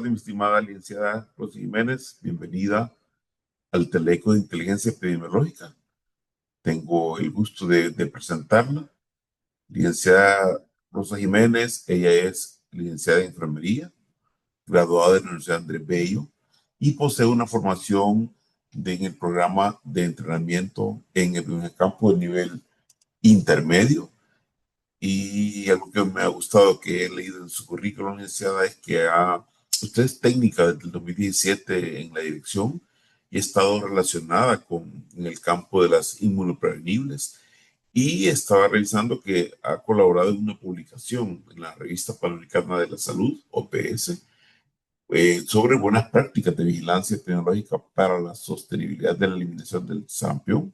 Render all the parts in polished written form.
tardes, mi estimada licenciada Rosy Jiménez. Bienvenida al Teleco de Inteligencia Epidemiológica. Tengo el gusto de presentarla. Licenciada Rosa Jiménez, ella es licenciada en enfermería, graduada de la Universidad Andrés Bello y posee una formación en el programa de entrenamiento en el campo de nivel intermedio. Y algo que me ha gustado que he leído en su currículum, licenciada, es que usted es técnica desde el 2017 en la dirección y ha estado relacionada en el campo de las inmunoprevenibles. Y estaba revisando que ha colaborado en una publicación en la revista Panamericana de la Salud, OPS, sobre buenas prácticas de vigilancia epidemiológica para la sostenibilidad de la eliminación del sarampión,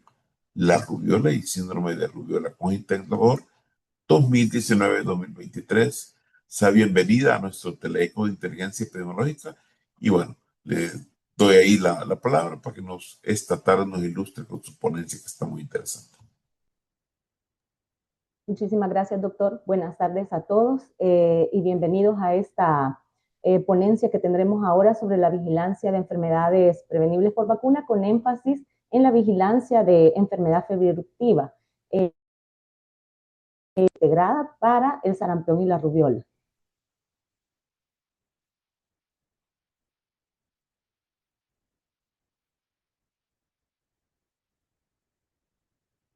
la rubiola y síndrome de rubiola congénita en Ecuador 2019-2023. Sea bienvenida a nuestro Teleco de Inteligencia Epidemiológica. Y bueno, le doy ahí la palabra para que esta tarde nos ilustre con su ponencia, que está muy interesante. Muchísimas gracias, doctor. Buenas tardes a todos y bienvenidos a esta ponencia que tendremos ahora sobre la vigilancia de enfermedades prevenibles por vacuna, con énfasis en la vigilancia de enfermedad febril eruptiva integrada para el sarampión y la rubiola.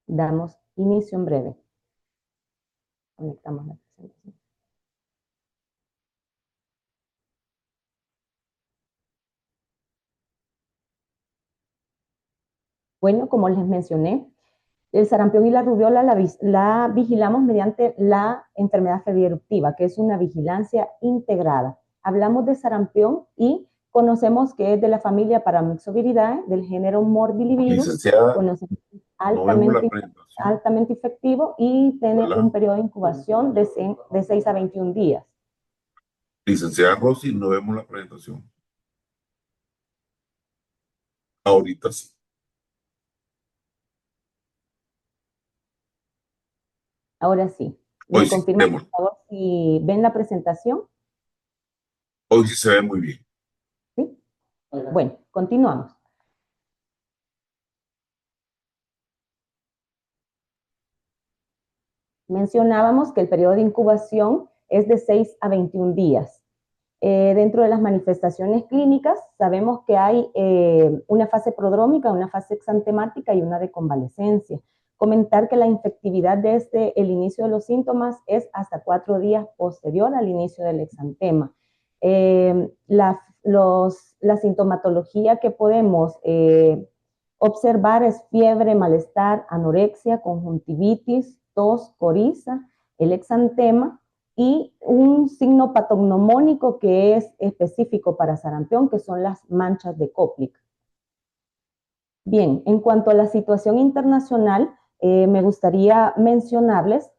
Damos inicio en breve. Conectamos la presentación. Bueno, como les mencioné, el sarampión y la rubiola la vigilamos mediante la enfermedad febril eruptiva, que es una vigilancia integrada. Hablamos de sarampión y conocemos que es de la familia Paramyxoviridae, del género Morbillivirus. Licenciada, conocemos altamente efectivo y tiene un periodo de incubación de 6 a 21 días. Licenciada Rosy, no vemos la presentación. Ahorita sí. Ahora sí. Hoy ¿Me sí, confirman, por favor, si ven la presentación? Hoy sí se ve muy bien. ¿Sí? Bueno, continuamos. Mencionábamos que el periodo de incubación es de 6 a 21 días. Dentro de las manifestaciones clínicas sabemos que hay una fase prodrómica, una fase exantemática y una de convalescencia. Comentar que la infectividad desde el inicio de los síntomas es hasta 4 días posterior al inicio del exantema. La sintomatología que podemos observar es fiebre, malestar, anorexia, conjuntivitis, tos, coriza, el exantema y un signo patognomónico que es específico para sarampión, que son las manchas de Koplik. Bien, en cuanto a la situación internacional, me gustaría mencionarles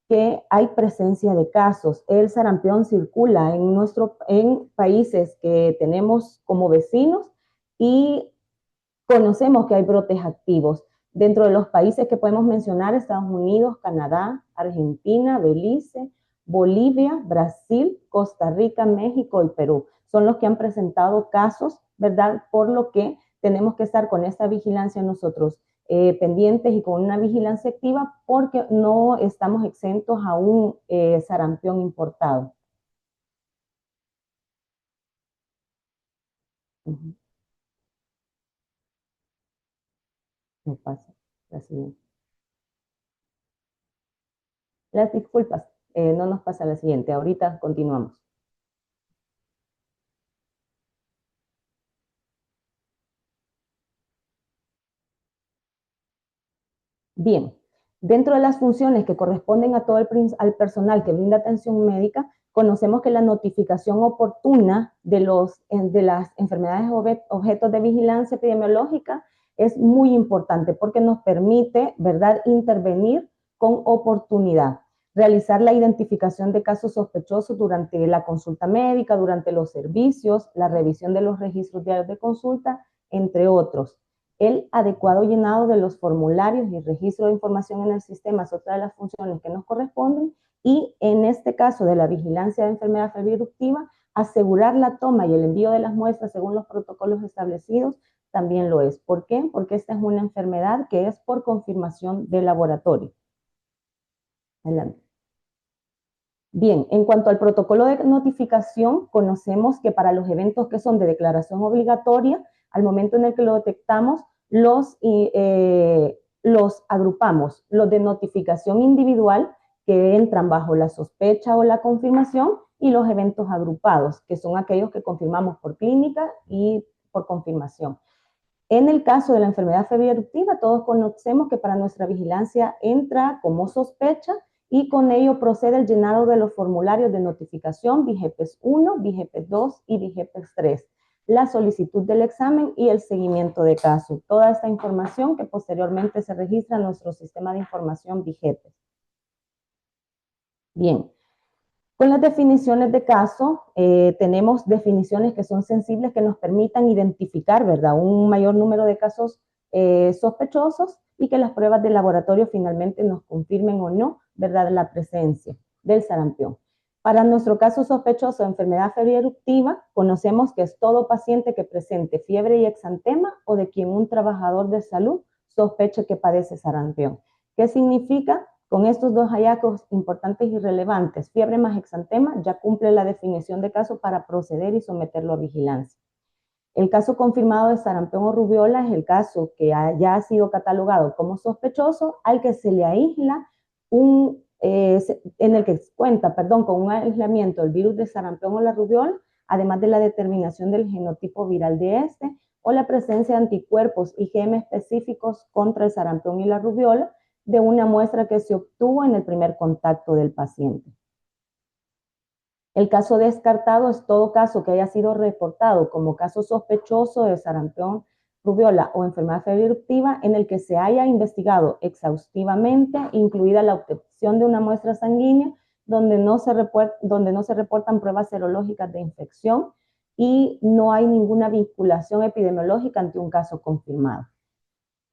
que hay presencia de casos. El sarampión circula en países que tenemos como vecinos y conocemos que hay brotes activos. Dentro de los países que podemos mencionar, Estados Unidos, Canadá, Argentina, Belice, Bolivia, Brasil, Costa Rica, México y Perú. Son los que han presentado casos, ¿verdad? Por lo que tenemos que estar con esta vigilancia nosotros pendientes y con una vigilancia activa, porque no estamos exentos a un sarampión importado. Me pasa la siguiente. Las disculpas, no nos pasa la siguiente. Ahorita continuamos. Bien, dentro de las funciones que corresponden a todo al personal que brinda atención médica, conocemos que la notificación oportuna de las enfermedades objetos de vigilancia epidemiológica es muy importante porque nos permite, ¿verdad?, intervenir con oportunidad, realizar la identificación de casos sospechosos durante la consulta médica, durante los servicios, la revisión de los registros diarios de consulta, entre otros. El adecuado llenado de los formularios y registro de información en el sistema es otra de las funciones que nos corresponden, y en este caso de la vigilancia de enfermedad febril eruptiva, asegurar la toma y el envío de las muestras según los protocolos establecidos también lo es. ¿Por qué? Porque esta es una enfermedad que es por confirmación de laboratorio. Adelante. Bien, en cuanto al protocolo de notificación, conocemos que para los eventos que son de declaración obligatoria, al momento en el que lo detectamos, los agrupamos. Los de notificación individual, que entran bajo la sospecha o la confirmación, y los eventos agrupados, que son aquellos que confirmamos por clínica y por confirmación. En el caso de la enfermedad febril eruptiva, todos conocemos que para nuestra vigilancia entra como sospecha y con ello procede el llenado de los formularios de notificación VIGEPES 1, VIGEPES 2 y VIGEPES 3, la solicitud del examen y el seguimiento de caso. Toda esta información que posteriormente se registra en nuestro sistema de información VIGEPES. Bien. Con las definiciones de caso, tenemos definiciones que son sensibles que nos permitan identificar, ¿verdad?, un mayor número de casos sospechosos y que las pruebas de laboratorio finalmente nos confirmen o no, ¿verdad?, la presencia del sarampión. Para nuestro caso sospechoso de enfermedad febril eruptiva, conocemos que es todo paciente que presente fiebre y exantema o de quien un trabajador de salud sospeche que padece sarampión. ¿Qué significa? Con estos dos hallazgos importantes y relevantes, fiebre más exantema, ya cumple la definición de caso para proceder y someterlo a vigilancia. El caso confirmado de sarampión o rubiola es el caso que ya ha sido catalogado como sospechoso, al que se le aísla en el que cuenta, con un aislamiento del virus de sarampión o la rubiola, además de la determinación del genotipo viral de este, o la presencia de anticuerpos IgM específicos contra el sarampión y la rubiola, de una muestra que se obtuvo en el primer contacto del paciente. El caso descartado es todo caso que haya sido reportado como caso sospechoso de sarampión, rubiola o enfermedad febril eruptiva en el que se haya investigado exhaustivamente, incluida la obtención de una muestra sanguínea donde no se reportan pruebas serológicas de infección y no hay ninguna vinculación epidemiológica ante un caso confirmado.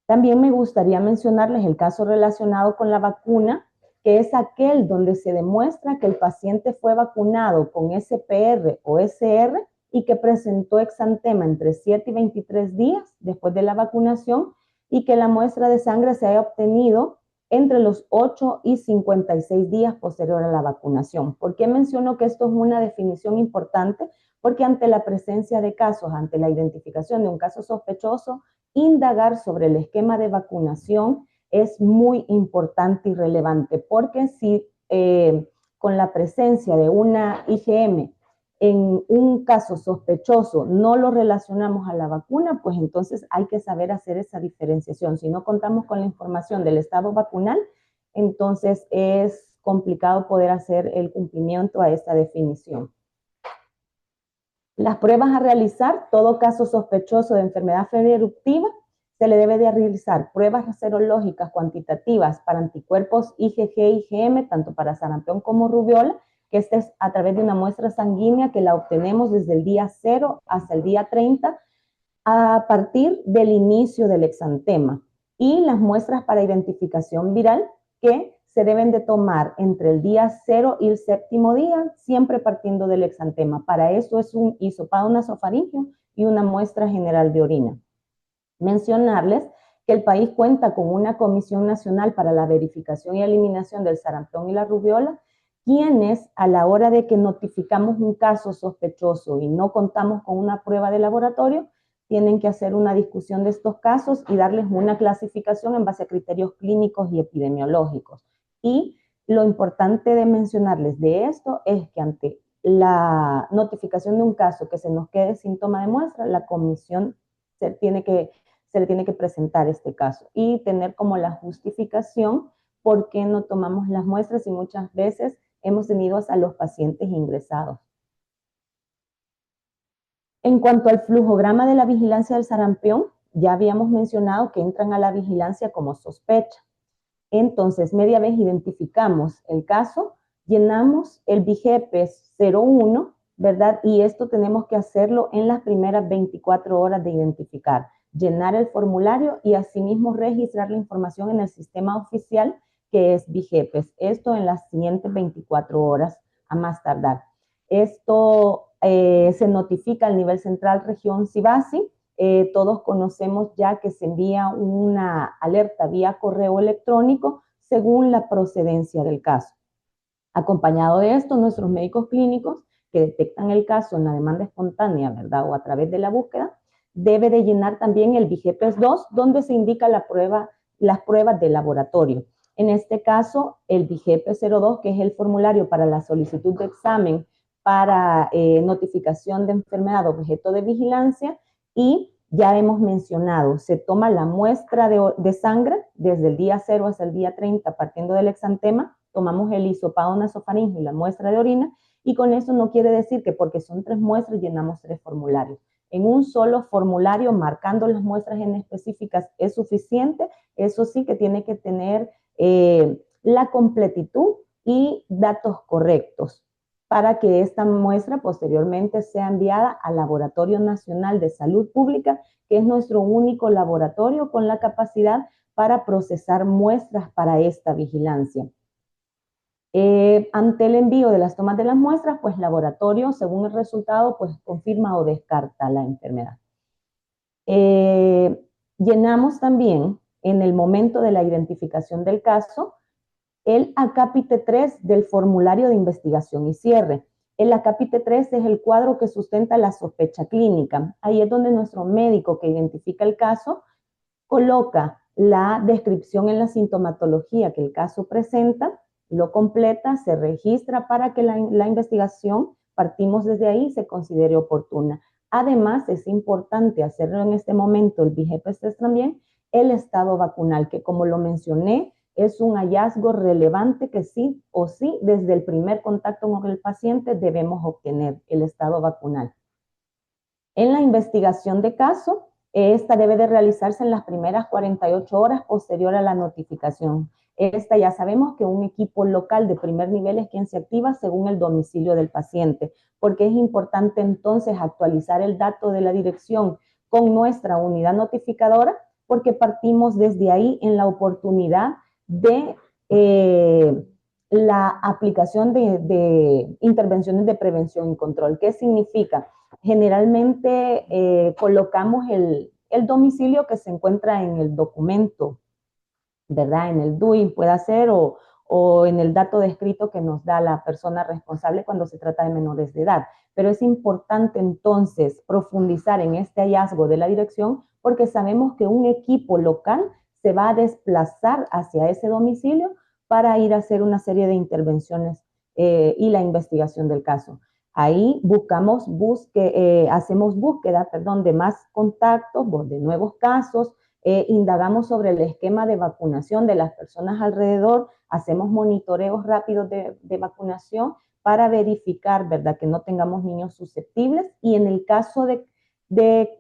También me gustaría mencionarles el caso relacionado con la vacuna, que es aquel donde se demuestra que el paciente fue vacunado con SPR o SR y que presentó exantema entre 7 y 23 días después de la vacunación y que la muestra de sangre se haya obtenido entre los 8 y 56 días posterior a la vacunación. ¿Por qué menciono que esto es una definición importante? Porque ante la presencia de casos, ante la identificación de un caso sospechoso, indagar sobre el esquema de vacunación es muy importante y relevante, porque si con la presencia de una IgM en un caso sospechoso no lo relacionamos a la vacuna, pues entonces hay que saber hacer esa diferenciación. Si no contamos con la información del estado vacunal, entonces es complicado poder hacer el cumplimiento a esta definición. Las pruebas a realizar, todo caso sospechoso de enfermedad febril eruptiva, se le debe de realizar pruebas serológicas cuantitativas para anticuerpos IgG y IgM, tanto para sarampión como rubiola, que este es a través de una muestra sanguínea que la obtenemos desde el día 0 hasta el día 30, a partir del inicio del exantema. Y las muestras para identificación viral, que se deben de tomar entre el día 0 y el 7º día, siempre partiendo del exantema. Para eso es un hisopado nasofaríngeo y una muestra general de orina. Mencionarles que el país cuenta con una Comisión Nacional para la Verificación y Eliminación del Sarampión y la Rubiola, quienes a la hora de que notificamos un caso sospechoso y no contamos con una prueba de laboratorio, tienen que hacer una discusión de estos casos y darles una clasificación en base a criterios clínicos y epidemiológicos. Y lo importante de mencionarles de esto es que ante la notificación de un caso que se nos quede síntoma de muestra, la comisión se le tiene que presentar este caso y tener como la justificación por qué no tomamos las muestras y muchas veces hemos tenido a los pacientes ingresados. En cuanto al flujograma de la vigilancia del sarampión, ya habíamos mencionado que entran a la vigilancia como sospecha. Entonces, media vez identificamos el caso, llenamos el VIGEPES 01, ¿verdad? Y esto tenemos que hacerlo en las primeras 24 horas de identificar. Llenar el formulario y asimismo registrar la información en el sistema oficial que es VIGEPES. Esto en las siguientes 24 horas a más tardar. Esto se notifica al nivel central región Sibasi. Todos conocemos ya que se envía una alerta vía correo electrónico según la procedencia del caso. Acompañado de esto, nuestros médicos clínicos que detectan el caso en la demanda espontánea, ¿verdad? O a través de la búsqueda, debe de llenar también el VIGEPES 2, donde se indica las pruebas de laboratorio. En este caso, el VIGEPES 02, que es el formulario para la solicitud de examen para notificación de enfermedad objeto de vigilancia, y ya hemos mencionado, se toma la muestra de sangre desde el día 0 hasta el día 30, partiendo del exantema, tomamos el hisopado nasofaríngeo y la muestra de orina, y con eso no quiere decir que porque son 3 muestras llenamos 3 formularios. En un solo formulario, marcando las muestras en específicas, es suficiente. Eso sí que tiene que tener la completitud y datos correctos para que esta muestra posteriormente sea enviada al Laboratorio Nacional de Salud Pública, que es nuestro único laboratorio con la capacidad para procesar muestras para esta vigilancia. Ante el envío de las tomas de las muestras, pues laboratorio, según el resultado, pues confirma o descarta la enfermedad. Llenamos también, en el momento de la identificación del caso, el acápite 3 del formulario de investigación y cierre. El acápite 3 es el cuadro que sustenta la sospecha clínica. Ahí es donde nuestro médico que identifica el caso coloca la descripción en la sintomatología que el caso presenta, lo completa, se registra para que la investigación, partimos desde ahí, se considere oportuna. Además, es importante hacerlo en este momento, el VIGEPES 3 también, el estado vacunal, que como lo mencioné, es un hallazgo relevante que sí o sí, desde el primer contacto con el paciente, debemos obtener el estado vacunal. En la investigación de caso, esta debe de realizarse en las primeras 48 horas posterior a la notificación. Esta ya sabemos que un equipo local de primer nivel es quien se activa según el domicilio del paciente, porque es importante entonces actualizar el dato de la dirección con nuestra unidad notificadora, porque partimos desde ahí en la oportunidad de la aplicación de intervenciones de prevención y control. ¿Qué significa? Generalmente colocamos el domicilio que se encuentra en el documento, ¿verdad? En el DUI puede ser o en el dato descrito que nos da la persona responsable cuando se trata de menores de edad. Pero es importante entonces profundizar en este hallazgo de la dirección porque sabemos que un equipo local se va a desplazar hacia ese domicilio para ir a hacer una serie de intervenciones y la investigación del caso. Ahí hacemos búsqueda, de más contactos, de nuevos casos, indagamos sobre el esquema de vacunación de las personas alrededor, hacemos monitoreos rápidos de vacunación para verificar, ¿verdad?, que no tengamos niños susceptibles, y en el caso de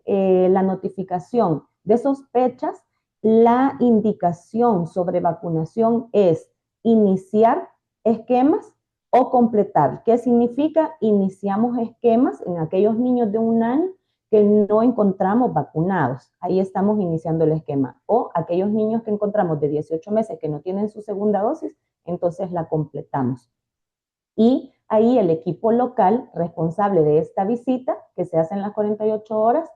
la notificación de sospechas, la indicación sobre vacunación es iniciar esquemas o completar. ¿Qué significa? Iniciamos esquemas en aquellos niños de 1 año que no encontramos vacunados. Ahí estamos iniciando el esquema. O aquellos niños que encontramos de 18 meses que no tienen su segunda dosis, entonces la completamos. Y ahí el equipo local responsable de esta visita, que se hace en las 48 horas,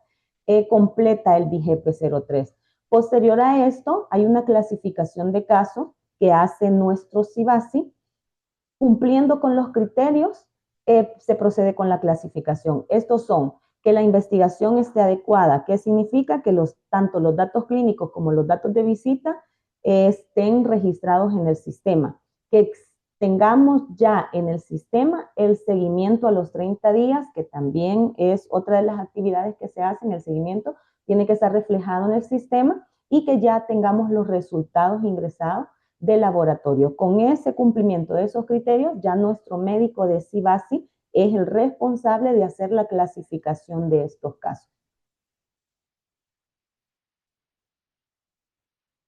completa el VIGEPES 03. Posterior a esto, hay una clasificación de casos que hace nuestro CIBASI. Cumpliendo con los criterios, se procede con la clasificación. Estos son que la investigación esté adecuada. ¿Qué significa? Que tanto los datos clínicos como los datos de visita estén registrados en el sistema. Que tengamos ya en el sistema el seguimiento a los 30 días, que también es otra de las actividades que se hacen. El seguimiento tiene que estar reflejado en el sistema y que ya tengamos los resultados ingresados de laboratorio. Con ese cumplimiento de esos criterios, ya nuestro médico de CIBASI es el responsable de hacer la clasificación de estos casos.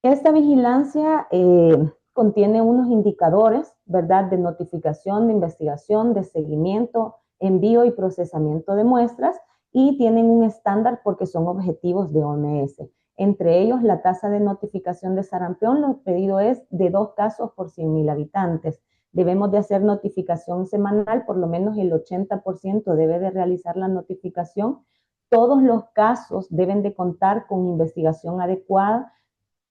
Esta vigilancia contiene unos indicadores, ¿verdad?, de notificación, de investigación, de seguimiento, envío y procesamiento de muestras, y tienen un estándar porque son objetivos de OMS. Entre ellos, la tasa de notificación de sarampión, lo pedido es de 2 casos por 100.000 habitantes. Debemos de hacer notificación semanal, por lo menos el 80% debe de realizar la notificación. Todos los casos deben de contar con investigación adecuada,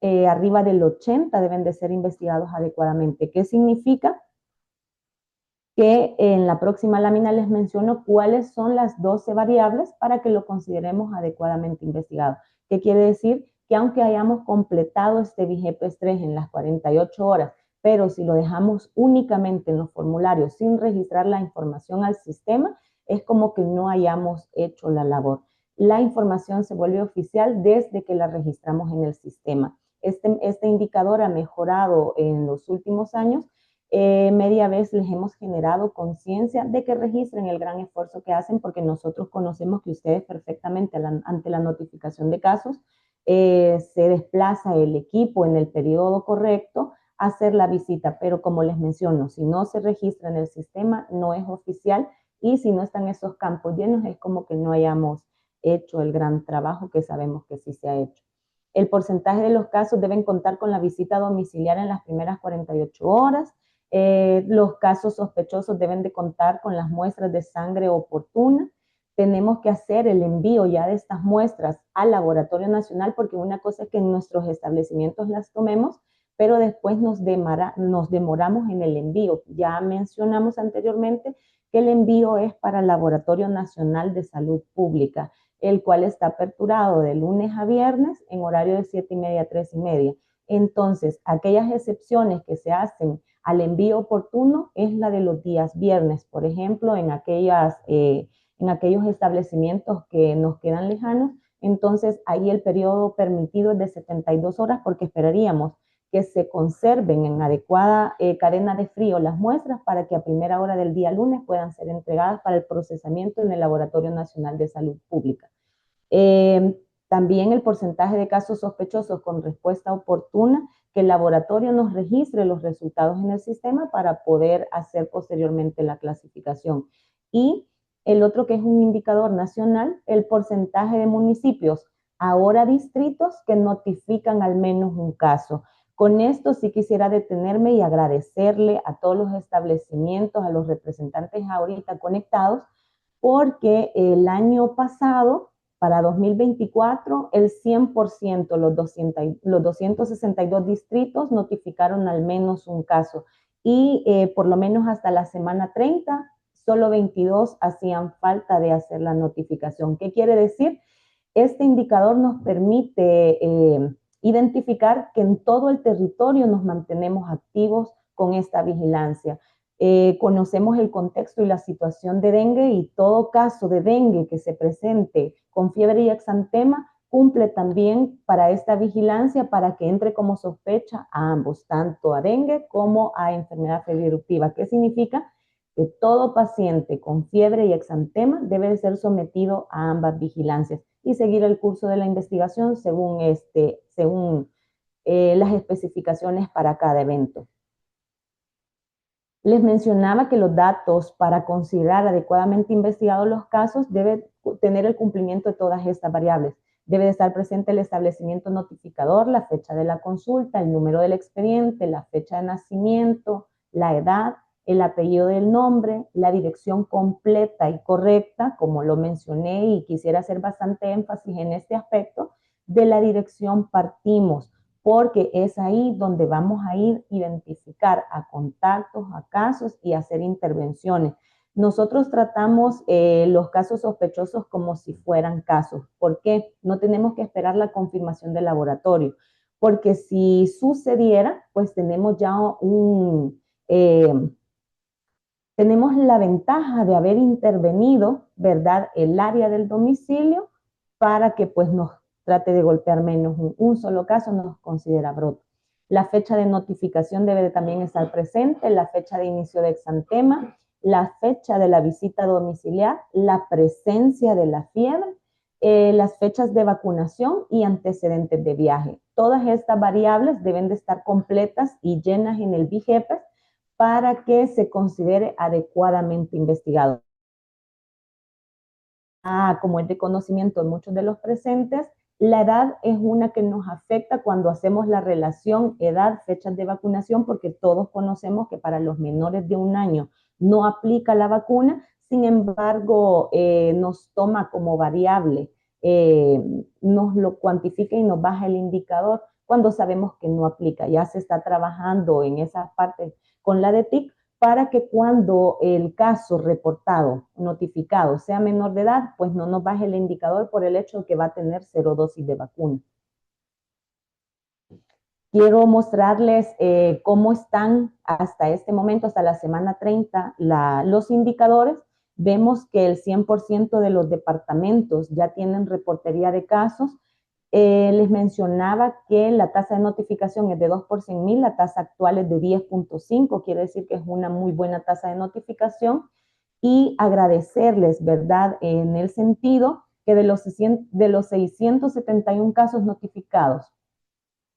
arriba del 80 deben de ser investigados adecuadamente. ¿Qué significa? Que en la próxima lámina les menciono cuáles son las 12 variables para que lo consideremos adecuadamente investigado. ¿Qué quiere decir? Que aunque hayamos completado este BIGEPES 3 en las 48 horas, pero si lo dejamos únicamente en los formularios sin registrar la información al sistema, es como que no hayamos hecho la labor. La información se vuelve oficial desde que la registramos en el sistema. Este indicador ha mejorado en los últimos años. Media vez les hemos generado conciencia de que registren el gran esfuerzo que hacen, porque nosotros conocemos que ustedes perfectamente ante la notificación de casos se desplaza el equipo en el periodo correcto a hacer la visita, pero como les menciono, si no se registra en el sistema no es oficial, y si no están esos campos llenos es como que no hayamos hecho el gran trabajo que sabemos que sí se ha hecho. El porcentaje de los casos deben contar con la visita domiciliaria en las primeras 48 horas. Los casos sospechosos deben de contar con las muestras de sangre oportunas. Tenemos que hacer el envío ya de estas muestras al Laboratorio Nacional, porque una cosa es que en nuestros establecimientos las tomemos, pero después nos demoramos en el envío. Ya mencionamos anteriormente que el envío es para el Laboratorio Nacional de Salud Pública, el cual está aperturado de lunes a viernes en horario de 7:30 a 3:30. Entonces, aquellas excepciones que se hacen al envío oportuno es la de los días viernes, por ejemplo, en aquellos establecimientos que nos quedan lejanos. Entonces, ahí el periodo permitido es de 72 horas, porque esperaríamos que se conserven en adecuada cadena de frío las muestras para que a primera hora del día lunes puedan ser entregadas para el procesamiento en el Laboratorio Nacional de Salud Pública. También el porcentaje de casos sospechosos con respuesta oportuna, que el laboratorio nos registre los resultados en el sistema para poder hacer posteriormente la clasificación. Y el otro, que es un indicador nacional, el porcentaje de municipios, ahora distritos, que notifican al menos un caso. Con esto sí quisiera detenerme y agradecerle a todos los establecimientos, a los representantes ahorita conectados, porque el año pasado, para 2024, el 100%, los 262 distritos notificaron al menos un caso, y por lo menos hasta la semana 30, solo 22 hacían falta de hacer la notificación. ¿Qué quiere decir? Este indicador nos permite identificar que en todo el territorio nos mantenemos activos con esta vigilancia. Conocemos el contexto y la situación de dengue, y todo caso de dengue que se presente con fiebre y exantema cumple también para esta vigilancia, para que entre como sospecha a ambos, tanto a dengue como a enfermedad febril eruptiva. ¿Qué significa? Que todo paciente con fiebre y exantema debe de ser sometido a ambas vigilancias y seguir el curso de la investigación según las especificaciones para cada evento. Les mencionaba que los datos para considerar adecuadamente investigados los casos deben tener el cumplimiento de todas estas variables. Debe de estar presente el establecimiento notificador, la fecha de la consulta, el número del expediente, la fecha de nacimiento, la edad, el apellido del nombre, la dirección completa y correcta, como lo mencioné, y quisiera hacer bastante énfasis en este aspecto. De la dirección partimos, porque es ahí donde vamos a ir a identificar a contactos, a casos y hacer intervenciones. Nosotros tratamos los casos sospechosos como si fueran casos. ¿Por qué? No tenemos que esperar la confirmación del laboratorio, porque si sucediera, pues tenemos ya tenemos la ventaja de haber intervenido, ¿verdad?, el área del domicilio, para que pues nos trate de golpear menos. Un solo caso nos considera brote. La fecha de notificación debe de también estar presente, la fecha de inicio de exantema, la fecha de la visita domiciliar, la presencia de la fiebre, las fechas de vacunación y antecedentes de viaje. Todas estas variables deben de estar completas y llenas en el BIGEPES para que se considere adecuadamente investigado. Como es de conocimiento de muchos de los presentes, La edad es una que nos afecta cuando hacemos la relación edad, fechas de vacunación, porque todos conocemos que para los menores de 1 año no aplica la vacuna. Sin embargo, nos toma como variable, nos lo cuantifica y nos baja el indicador cuando sabemos que no aplica. Ya se está trabajando en esa parte con la DETIC para que cuando el caso reportado, notificado, sea menor de edad, pues no nos baje el indicador por el hecho de que va a tener 0 dosis de vacuna. Quiero mostrarles cómo están hasta este momento, hasta la semana 30, los indicadores. Vemos que el 100% de los departamentos ya tienen reportería de casos. Les mencionaba que la tasa de notificación es de 2 por 100,000, la tasa actual es de 10.5, quiere decir que es una muy buena tasa de notificación. Y agradecerles, ¿verdad?, en el sentido que de los 671 casos notificados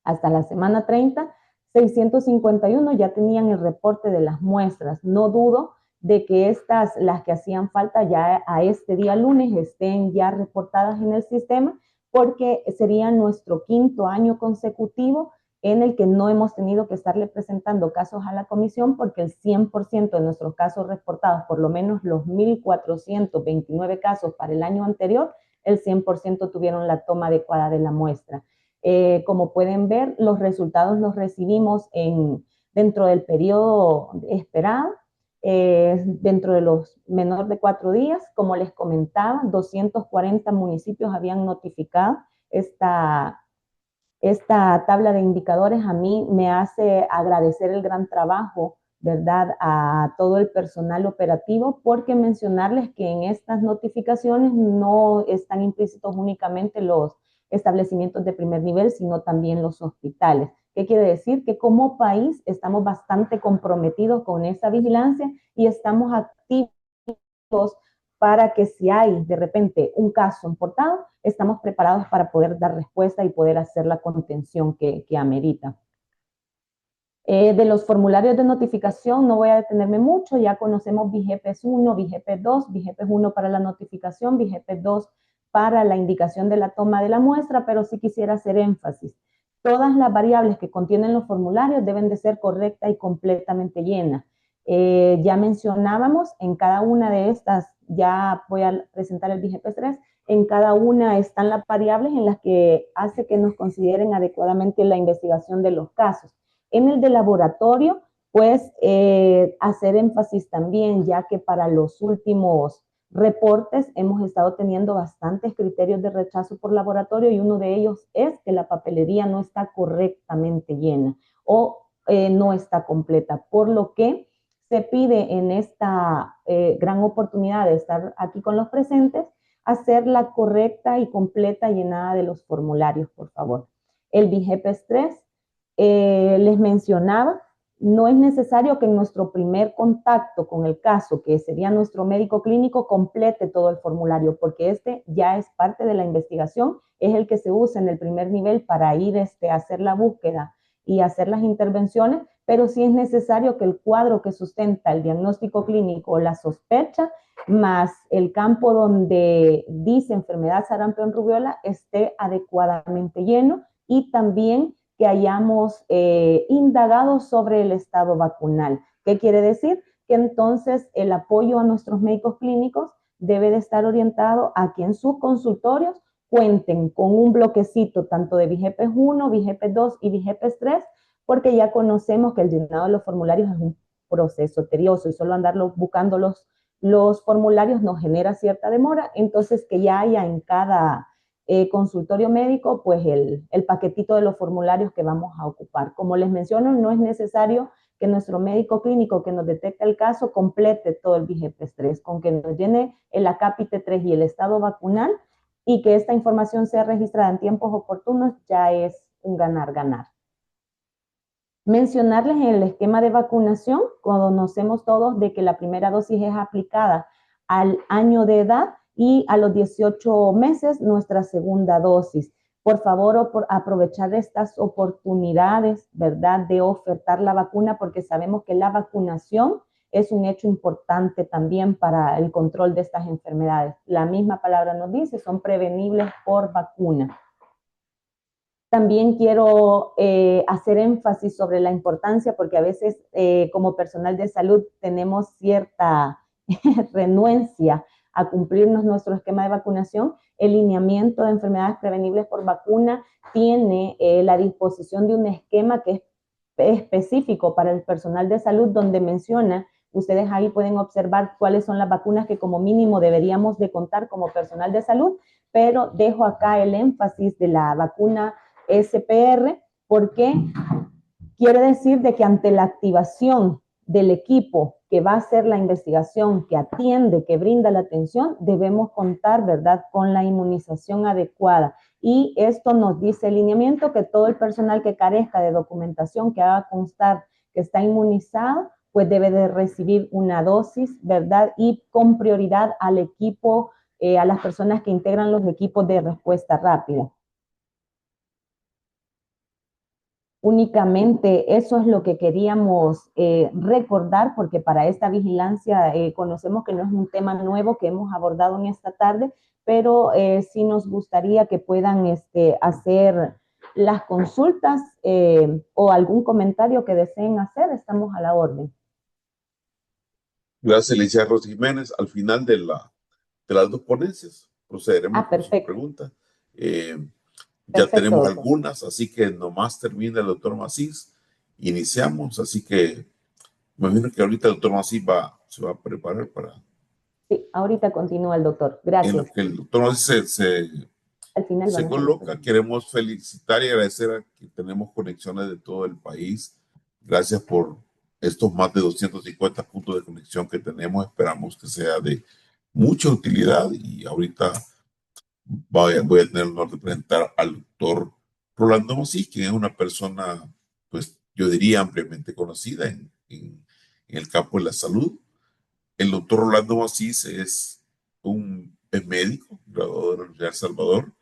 hasta la semana 30, 651 ya tenían el reporte de las muestras. No dudo de que estas, las que hacían falta ya a este día lunes, estén ya reportadas en el sistema, porque sería nuestro 5.º año consecutivo en el que no hemos tenido que estarle presentando casos a la comisión, porque el 100% de nuestros casos reportados, por lo menos los 1.429 casos para el año anterior, el 100% tuvieron la toma adecuada de la muestra. Como pueden ver, los resultados los recibimos dentro del periodo esperado, dentro de los menor de 4 días. Como les comentaba, 240 municipios habían notificado esta tabla de indicadores. A mí me hace agradecer el gran trabajo, ¿verdad?, a todo el personal operativo, porque mencionarles que en estas notificaciones no están implícitos únicamente los establecimientos de primer nivel, sino también los hospitales. ¿Qué quiere decir? Que como país estamos bastante comprometidos con esa vigilancia y estamos activos para que si hay de repente un caso importado, estamos preparados para poder dar respuesta y poder hacer la contención que amerita. De los formularios de notificación no voy a detenerme mucho, ya conocemos VIGEPES 1, VIGEPES 2, VIGEPES 1 para la notificación, VIGEPES 2 para la indicación de la toma de la muestra, pero sí quisiera hacer énfasis. Todas las variables que contienen los formularios deben de ser correctas y completamente llenas. Ya mencionábamos en cada una de estas, ya voy a presentar el VIGEPES 3, en cada una están las variables en las que hace que nos consideren adecuadamente la investigación de los casos. En el de laboratorio, pues hacer énfasis también, ya que para los últimos reportes hemos estado teniendo bastantes criterios de rechazo por laboratorio y uno de ellos es que la papelería no está correctamente llena o no está completa, por lo que se pide en esta gran oportunidad de estar aquí con los presentes, hacer la correcta y completa llenada de los formularios, por favor. El VIGEPES 3, les mencionaba, no es necesario que en nuestro primer contacto con el caso, que sería nuestro médico clínico, complete todo el formulario, porque este ya es parte de la investigación, es el que se usa en el primer nivel para ir a hacer la búsqueda y hacer las intervenciones, pero sí es necesario que el cuadro que sustenta el diagnóstico clínico o la sospecha, más el campo donde dice enfermedad sarampión rubiola, esté adecuadamente lleno, y también que hayamos indagado sobre el estado vacunal. ¿Qué quiere decir? Que entonces el apoyo a nuestros médicos clínicos debe de estar orientado a que en sus consultorios cuenten con un bloquecito tanto de VIGEPES 1, VIGEPES 2 y VIGEPES 3, porque ya conocemos que el llenado de los formularios es un proceso tedioso y solo andarlo buscando los formularios nos genera cierta demora. Entonces que ya haya en cada consultorio médico, pues el paquetito de los formularios que vamos a ocupar. Como les menciono, no es necesario que nuestro médico clínico que nos detecta el caso complete todo el VIGEPES 3, con que nos llene el ACAPITE 3 y el estado vacunal y que esta información sea registrada en tiempos oportunos, ya es un ganar-ganar. Mencionarles en el esquema de vacunación, conocemos todos de que la primera dosis es aplicada al año de edad y a los 18 meses nuestra segunda dosis. Por favor, aprovechar estas oportunidades, ¿verdad?, de ofertar la vacuna, porque sabemos que la vacunación es un hecho importante también para el control de estas enfermedades. La misma palabra nos dice, son prevenibles por vacuna. También quiero hacer énfasis sobre la importancia, porque a veces como personal de salud tenemos cierta renuencia a cumplirnos nuestro esquema de vacunación. El lineamiento de enfermedades prevenibles por vacuna tiene la disposición de un esquema que es específico para el personal de salud, donde menciona, ustedes ahí pueden observar cuáles son las vacunas que como mínimo deberíamos de contar como personal de salud, pero dejo acá el énfasis de la vacuna SPR, porque quiere decir de que ante la activación del equipo que va a hacer la investigación, que atiende, que brinda la atención, debemos contar, ¿verdad?, con la inmunización adecuada. Y esto nos dice el lineamiento que todo el personal que carezca de documentación que haga constar que está inmunizado, pues debe de recibir una dosis, ¿verdad? Y con prioridad al equipo, a las personas que integran los equipos de respuesta rápida. Únicamente eso es lo que queríamos recordar, porque para esta vigilancia conocemos que no es un tema nuevo que hemos abordado en esta tarde, pero sí nos gustaría que puedan hacer las consultas o algún comentario que deseen hacer. Estamos a la orden. Gracias, Alicia Rosy Jiménez. Al final de las dos ponencias procederemos Ah, con sus perfecto, preguntas. Ya perfecto, tenemos doctor. algunas, así que nomás termina el doctor Macís. Iniciamos, así que me imagino que ahorita el doctor Macís se va a preparar para... Sí, ahorita continúa el doctor. En lo Gracias. que el doctor Macís Al final van se a hacer las coloca, preguntas. queremos felicitar y agradecer a que tenemos conexiones de todo el país. Gracias por estos más de 250 puntos de conexión que tenemos. Esperamos que sea de mucha utilidad y ahorita voy a tener el honor de presentar al doctor Rolando Mosí, quien es una persona, pues yo diría, ampliamente conocida en el campo de la salud. El doctor Rolando Macís es médico, graduado de la Universidad de El Salvador,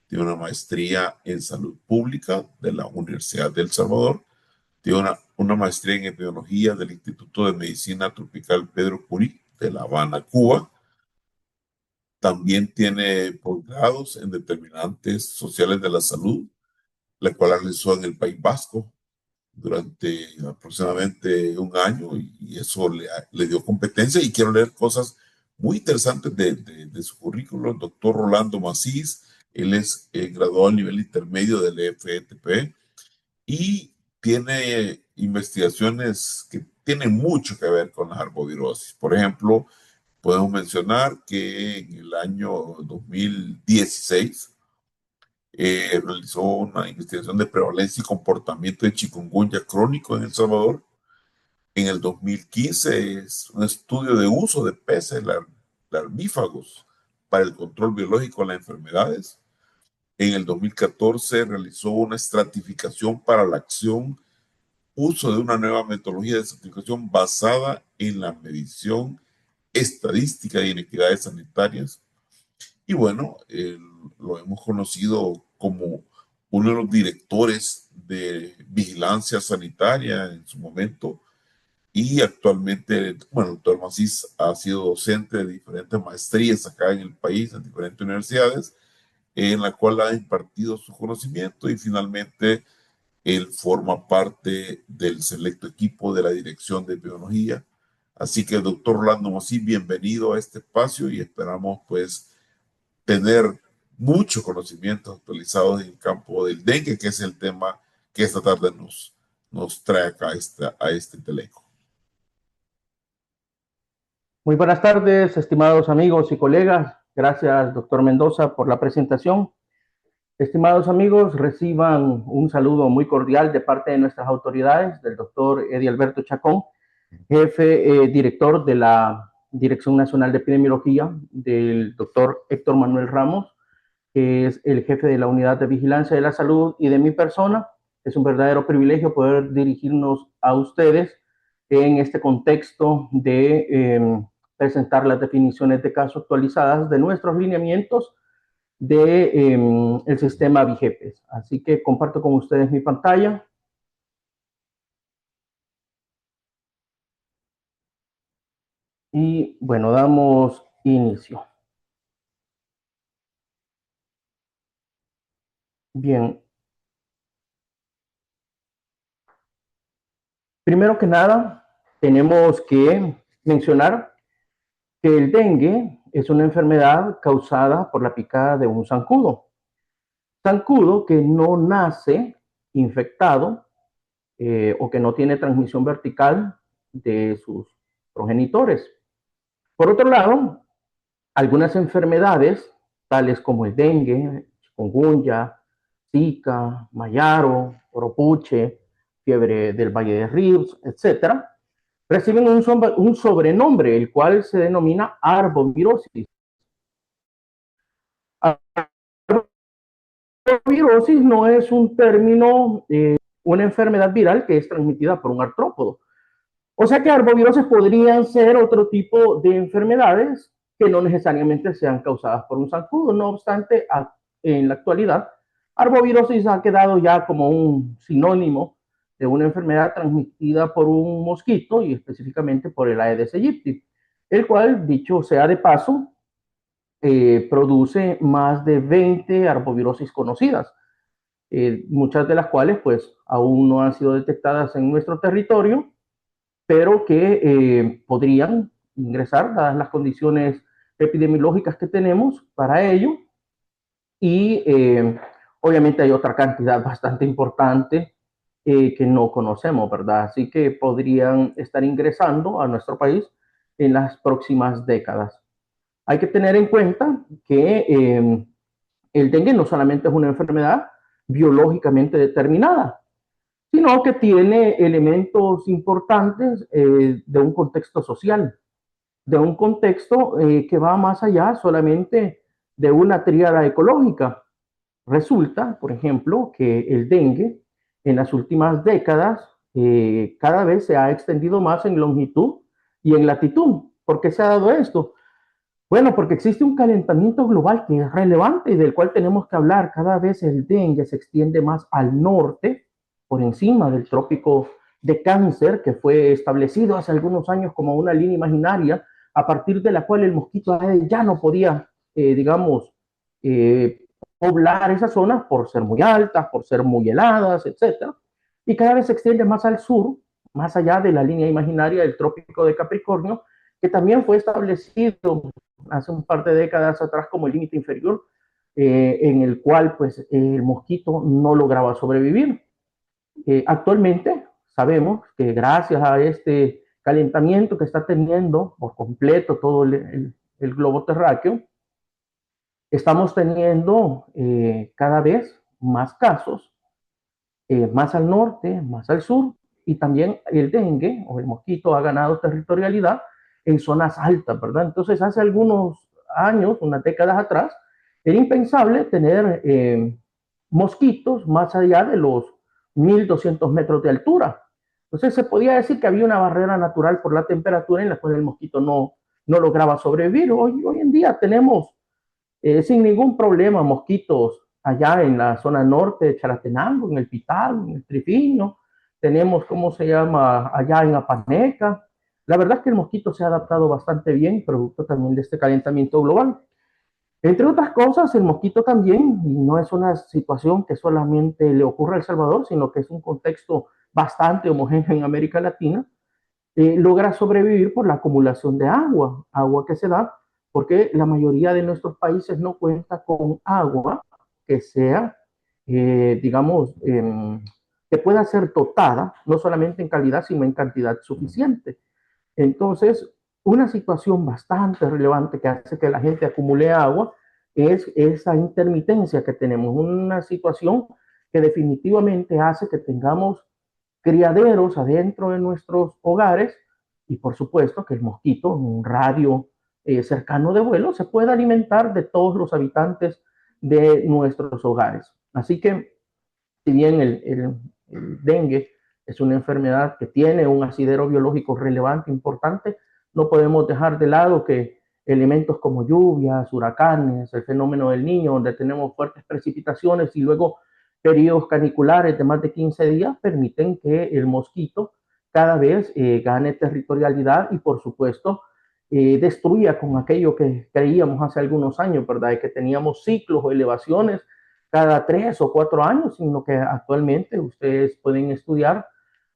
tiene una maestría en salud pública de la Universidad de El Salvador, tiene una maestría en epidemiología del Instituto de Medicina Tropical Pedro Curí de La Habana, Cuba. También tiene posgrados en determinantes sociales de la salud, la cual realizó en el País Vasco durante aproximadamente un año y eso le dio competencia y quiero leer cosas muy interesantes de su currículum. Doctor Rolando Macís, él es graduado a nivel intermedio del FETP y tiene investigaciones que tienen mucho que ver con la arbovirosis. Por ejemplo, podemos mencionar que en el año 2016 realizó una investigación de prevalencia y comportamiento de chikungunya crónico en El Salvador. En el 2015 es un estudio de uso de peces larvífagos para el control biológico de las enfermedades. En el 2014 realizó una estratificación para la acción, uso de una nueva metodología de estratificación basada en la medición estadística de inequidades sanitarias. Y bueno, lo hemos conocido como uno de los directores de vigilancia sanitaria en su momento y actualmente, bueno, el doctor Macís ha sido docente de diferentes maestrías acá en el país, en diferentes universidades, en la cual ha impartido su conocimiento y finalmente él forma parte del selecto equipo de la Dirección de Biología. Así que, doctor Rolando Macís, bienvenido a este espacio y esperamos pues tener muchos conocimientos actualizados en el campo del dengue, que es el tema que esta tarde nos trae acá a este teleco. Muy buenas tardes, estimados amigos y colegas. Gracias, doctor Mendoza, por la presentación. Estimados amigos, reciban un saludo muy cordial de parte de nuestras autoridades, del doctor Eddie Alberto Chacón, jefe director de la Dirección Nacional de Epidemiología, del doctor Héctor Manuel Ramos, que es el jefe de la Unidad de Vigilancia de la Salud, y de mi persona. Es un verdadero privilegio poder dirigirnos a ustedes en este contexto de presentar las definiciones de caso actualizadas de nuestros lineamientos de el sistema VIGEPES. Así que comparto con ustedes mi pantalla. Y bueno, damos inicio. Bien, Primero que nada, tenemos que mencionar que el dengue es una enfermedad causada por la picada de un zancudo. Zancudo que no nace infectado o que no tiene transmisión vertical de sus progenitores. Por otro lado, algunas enfermedades, tales como el dengue, chikungunya, Zika, mayaro, oropuche, fiebre del Valle de Rift, etcétera, reciben un sobrenombre, el cual se denomina arbovirosis. Arbovirosis no es un término, una enfermedad viral que es transmitida por un artrópodo. O sea que arbovirosis podrían ser otro tipo de enfermedades que no necesariamente sean causadas por un zancudo. No obstante, en la actualidad, arbovirosis ha quedado ya como un sinónimo de una enfermedad transmitida por un mosquito y específicamente por el Aedes aegypti, el cual, dicho sea de paso, produce más de 20 arbovirosis conocidas, muchas de las cuales pues aún no han sido detectadas en nuestro territorio, pero que podrían ingresar dadas las condiciones epidemiológicas que tenemos para ello. Y obviamente hay otra cantidad bastante importante que no conocemos, ¿verdad? Así que podrían estar ingresando a nuestro país en las próximas décadas. Hay que tener en cuenta que el dengue no solamente es una enfermedad biológicamente determinada, sino que tiene elementos importantes de un contexto social, de un contexto que va más allá solamente de una tríada ecológica. Resulta, por ejemplo, que el dengue en las últimas décadas cada vez se ha extendido más en longitud y en latitud. ¿Por qué se ha dado esto? Bueno, porque existe un calentamiento global que es relevante y del cual tenemos que hablar. Cada vez el dengue se extiende más al norte, por encima del trópico de Cáncer, que fue establecido hace algunos años como una línea imaginaria, a partir de la cual el mosquito ya no podía, digamos, poblar esas zonas por ser muy altas, por ser muy heladas, etc. Y cada vez se extiende más al sur, más allá de la línea imaginaria del trópico de Capricornio, que también fue establecido hace un par de décadas atrás como el límite inferior, en el cual pues el mosquito no lograba sobrevivir. Actualmente sabemos que gracias a este calentamiento que está teniendo por completo todo el globo terráqueo, estamos teniendo cada vez más casos, más al norte, más al sur, y también el dengue o el mosquito ha ganado territorialidad en zonas altas, ¿verdad? Entonces, hace algunos años, unas décadas atrás, era impensable tener mosquitos más allá de los 1.200 metros de altura. Entonces, se podía decir que había una barrera natural por la temperatura en la cual el mosquito no lograba sobrevivir. Hoy en día tenemos sin ningún problema mosquitos allá en la zona norte de Chalatenango, en el Pital, en el Trifino. Tenemos, ¿cómo se llama?, allá en Apaneca. La verdad es que el mosquito se ha adaptado bastante bien, producto también de este calentamiento global. Entre otras cosas, el mosquito también no es una situación que solamente le ocurre a El Salvador, sino que es un contexto bastante homogéneo en América Latina. Logra sobrevivir por la acumulación de agua, agua que se da porque la mayoría de nuestros países no cuenta con agua que sea, digamos, que pueda ser dotada, no solamente en calidad, sino en cantidad suficiente. Entonces, una situación bastante relevante que hace que la gente acumule agua es esa intermitencia que tenemos, una situación que definitivamente hace que tengamos criaderos adentro de nuestros hogares y por supuesto que el mosquito en un radio cercano de vuelo se pueda alimentar de todos los habitantes de nuestros hogares. Así que si bien el dengue es una enfermedad que tiene un asidero biológico relevante, importante, no podemos dejar de lado que elementos como lluvias, huracanes, el fenómeno del Niño, donde tenemos fuertes precipitaciones y luego periodos caniculares de más de 15 días, permiten que el mosquito cada vez gane territorialidad y, por supuesto, destruya con aquello que creíamos hace algunos años, ¿verdad? De que teníamos ciclos o elevaciones cada 3 o 4 años, sino que actualmente ustedes pueden estudiar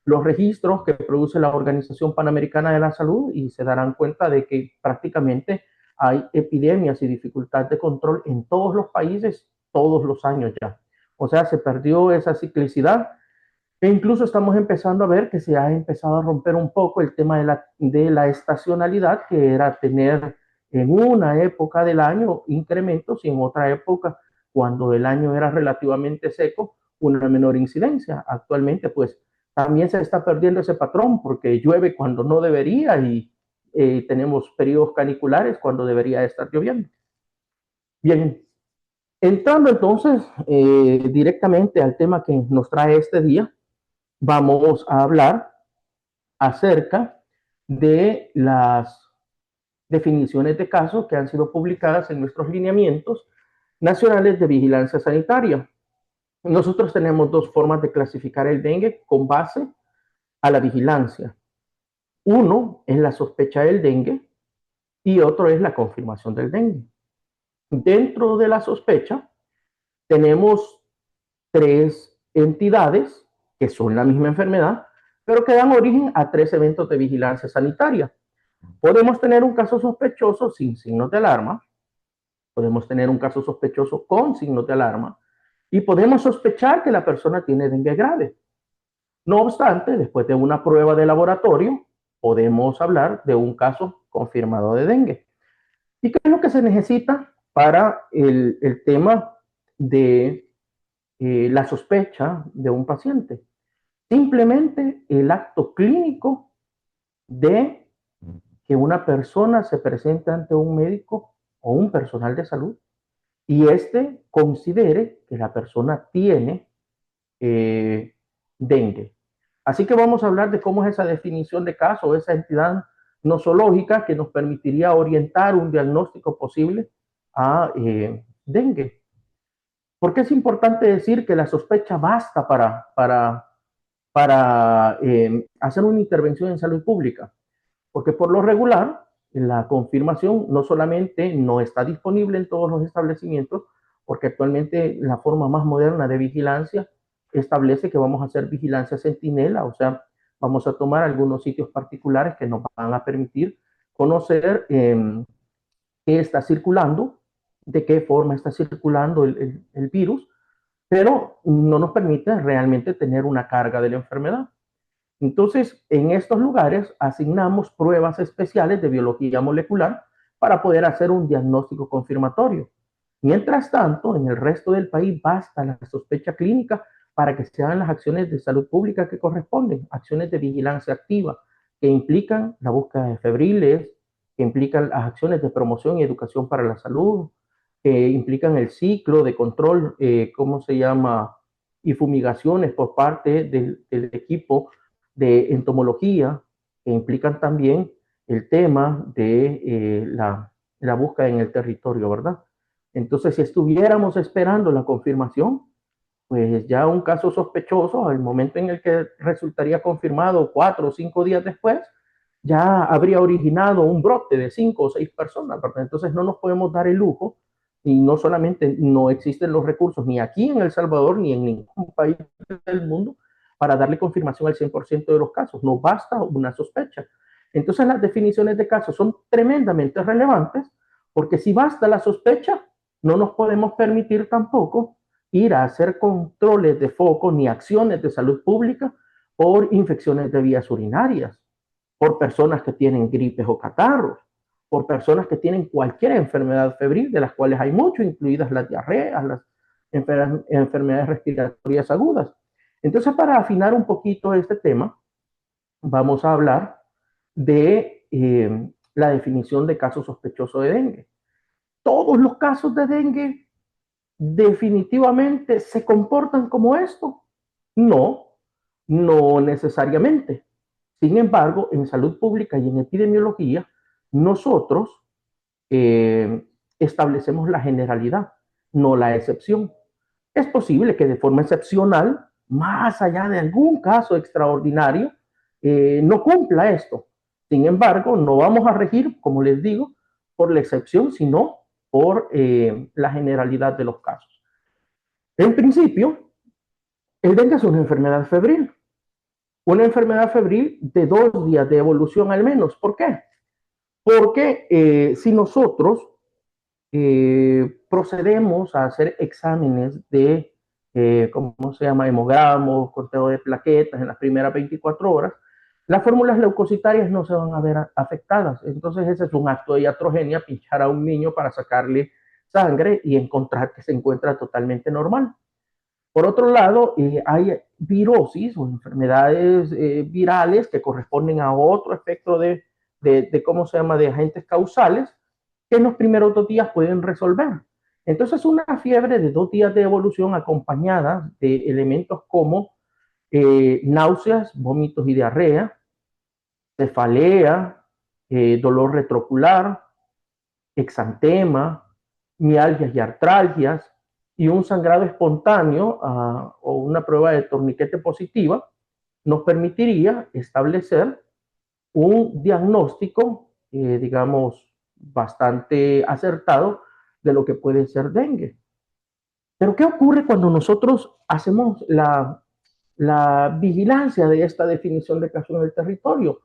los registros que produce la Organización Panamericana de la Salud y se darán cuenta de que prácticamente hay epidemias y dificultad de control en todos los países todos los años ya. O sea, se perdió esa ciclicidad e incluso estamos empezando a ver que se ha empezado a romper un poco el tema de la estacionalidad, que era tener en una época del año incrementos y en otra época, cuando el año era relativamente seco, una menor incidencia. Actualmente, pues, también se está perdiendo ese patrón porque llueve cuando no debería y tenemos periodos caniculares cuando debería estar lloviendo. Bien, entrando entonces directamente al tema que nos trae este día, vamos a hablar acerca de las definiciones de casos que han sido publicadas en nuestros lineamientos nacionales de vigilancia sanitaria. Nosotros tenemos dos formas de clasificar el dengue con base a la vigilancia. Uno es la sospecha del dengue y otro es la confirmación del dengue. Dentro de la sospecha tenemos tres entidades que son la misma enfermedad, pero que dan origen a tres eventos de vigilancia sanitaria. Podemos tener un caso sospechoso sin signos de alarma, podemos tener un caso sospechoso con signos de alarma y podemos sospechar que la persona tiene dengue grave. No obstante, después de una prueba de laboratorio, podemos hablar de un caso confirmado de dengue. ¿Y qué es lo que se necesita para el tema de la sospecha de un paciente? Simplemente el acto clínico de que una persona se presente ante un médico o un personal de salud y éste considere que la persona tiene dengue. Así que vamos a hablar de cómo es esa definición de caso, esa entidad nosológica que nos permitiría orientar un diagnóstico posible a dengue. ¿Por qué es importante decir que la sospecha basta para hacer una intervención en salud pública? Porque por lo regular, la confirmación no solamente no está disponible en todos los establecimientos, porque actualmente la forma más moderna de vigilancia establece que vamos a hacer vigilancia centinela, o sea, vamos a tomar algunos sitios particulares que nos van a permitir conocer qué está circulando, de qué forma está circulando el virus, pero no nos permite realmente tener una carga de la enfermedad. Entonces, en estos lugares asignamos pruebas especiales de biología molecular para poder hacer un diagnóstico confirmatorio. Mientras tanto, en el resto del país basta la sospecha clínica para que se hagan las acciones de salud pública que corresponden, acciones de vigilancia activa, que implican la búsqueda de febriles, que implican las acciones de promoción y educación para la salud, que implican el ciclo de control, ¿cómo se llama? Y fumigaciones por parte del equipo de entomología, que implican también el tema de la búsqueda en el territorio, ¿verdad? Entonces, si estuviéramos esperando la confirmación, pues ya un caso sospechoso, al momento en el que resultaría confirmado 4 o 5 días después, ya habría originado un brote de 5 o 6 personas, ¿verdad? Entonces no nos podemos dar el lujo y no solamente no existen los recursos ni aquí en El Salvador ni en ningún país del mundo para darle confirmación al 100% de los casos. No basta una sospecha. Entonces las definiciones de casos son tremendamente relevantes porque si basta la sospecha, no nos podemos permitir tampoco ir a hacer controles de foco ni acciones de salud pública por infecciones de vías urinarias, por personas que tienen gripes o catarros, por personas que tienen cualquier enfermedad febril, de las cuales hay mucho, incluidas las diarreas, las enfermedades respiratorias agudas. Entonces, para afinar un poquito este tema, vamos a hablar de la definición de caso sospechoso de dengue. Todos los casos de dengue definitivamente se comportan como esto. No, no necesariamente. Sin embargo, en salud pública y en epidemiología, nosotros establecemos la generalidad, no la excepción. Es posible que de forma excepcional, más allá de algún caso extraordinario, no cumpla esto. Sin embargo, no vamos a regir, como les digo, por la excepción, sino por la generalidad de los casos. En principio, el dengue es una enfermedad febril. Una enfermedad febril de 2 días de evolución al menos. ¿Por qué? Porque si nosotros procedemos a hacer exámenes de, ¿cómo se llama?, hemogramos, conteo de plaquetas en las primeras 24 horas, las fórmulas leucocitarias no se van a ver afectadas. Entonces ese es un acto de iatrogenia, pinchar a un niño para sacarle sangre y encontrar que se encuentra totalmente normal. Por otro lado, hay virosis o enfermedades virales que corresponden a otro espectro ¿cómo se llama?, de agentes causales que en los primeros 2 días pueden resolver. Entonces, una fiebre de 2 días de evolución acompañada de elementos como náuseas, vómitos y diarrea, cefalea, dolor retrocular, exantema, mialgias y artralgias, y un sangrado espontáneo o una prueba de torniquete positiva, nos permitiría establecer un diagnóstico, digamos, bastante acertado de lo que puede ser dengue. Pero ¿qué ocurre cuando nosotros hacemos la vigilancia de esta definición de caso en el territorio?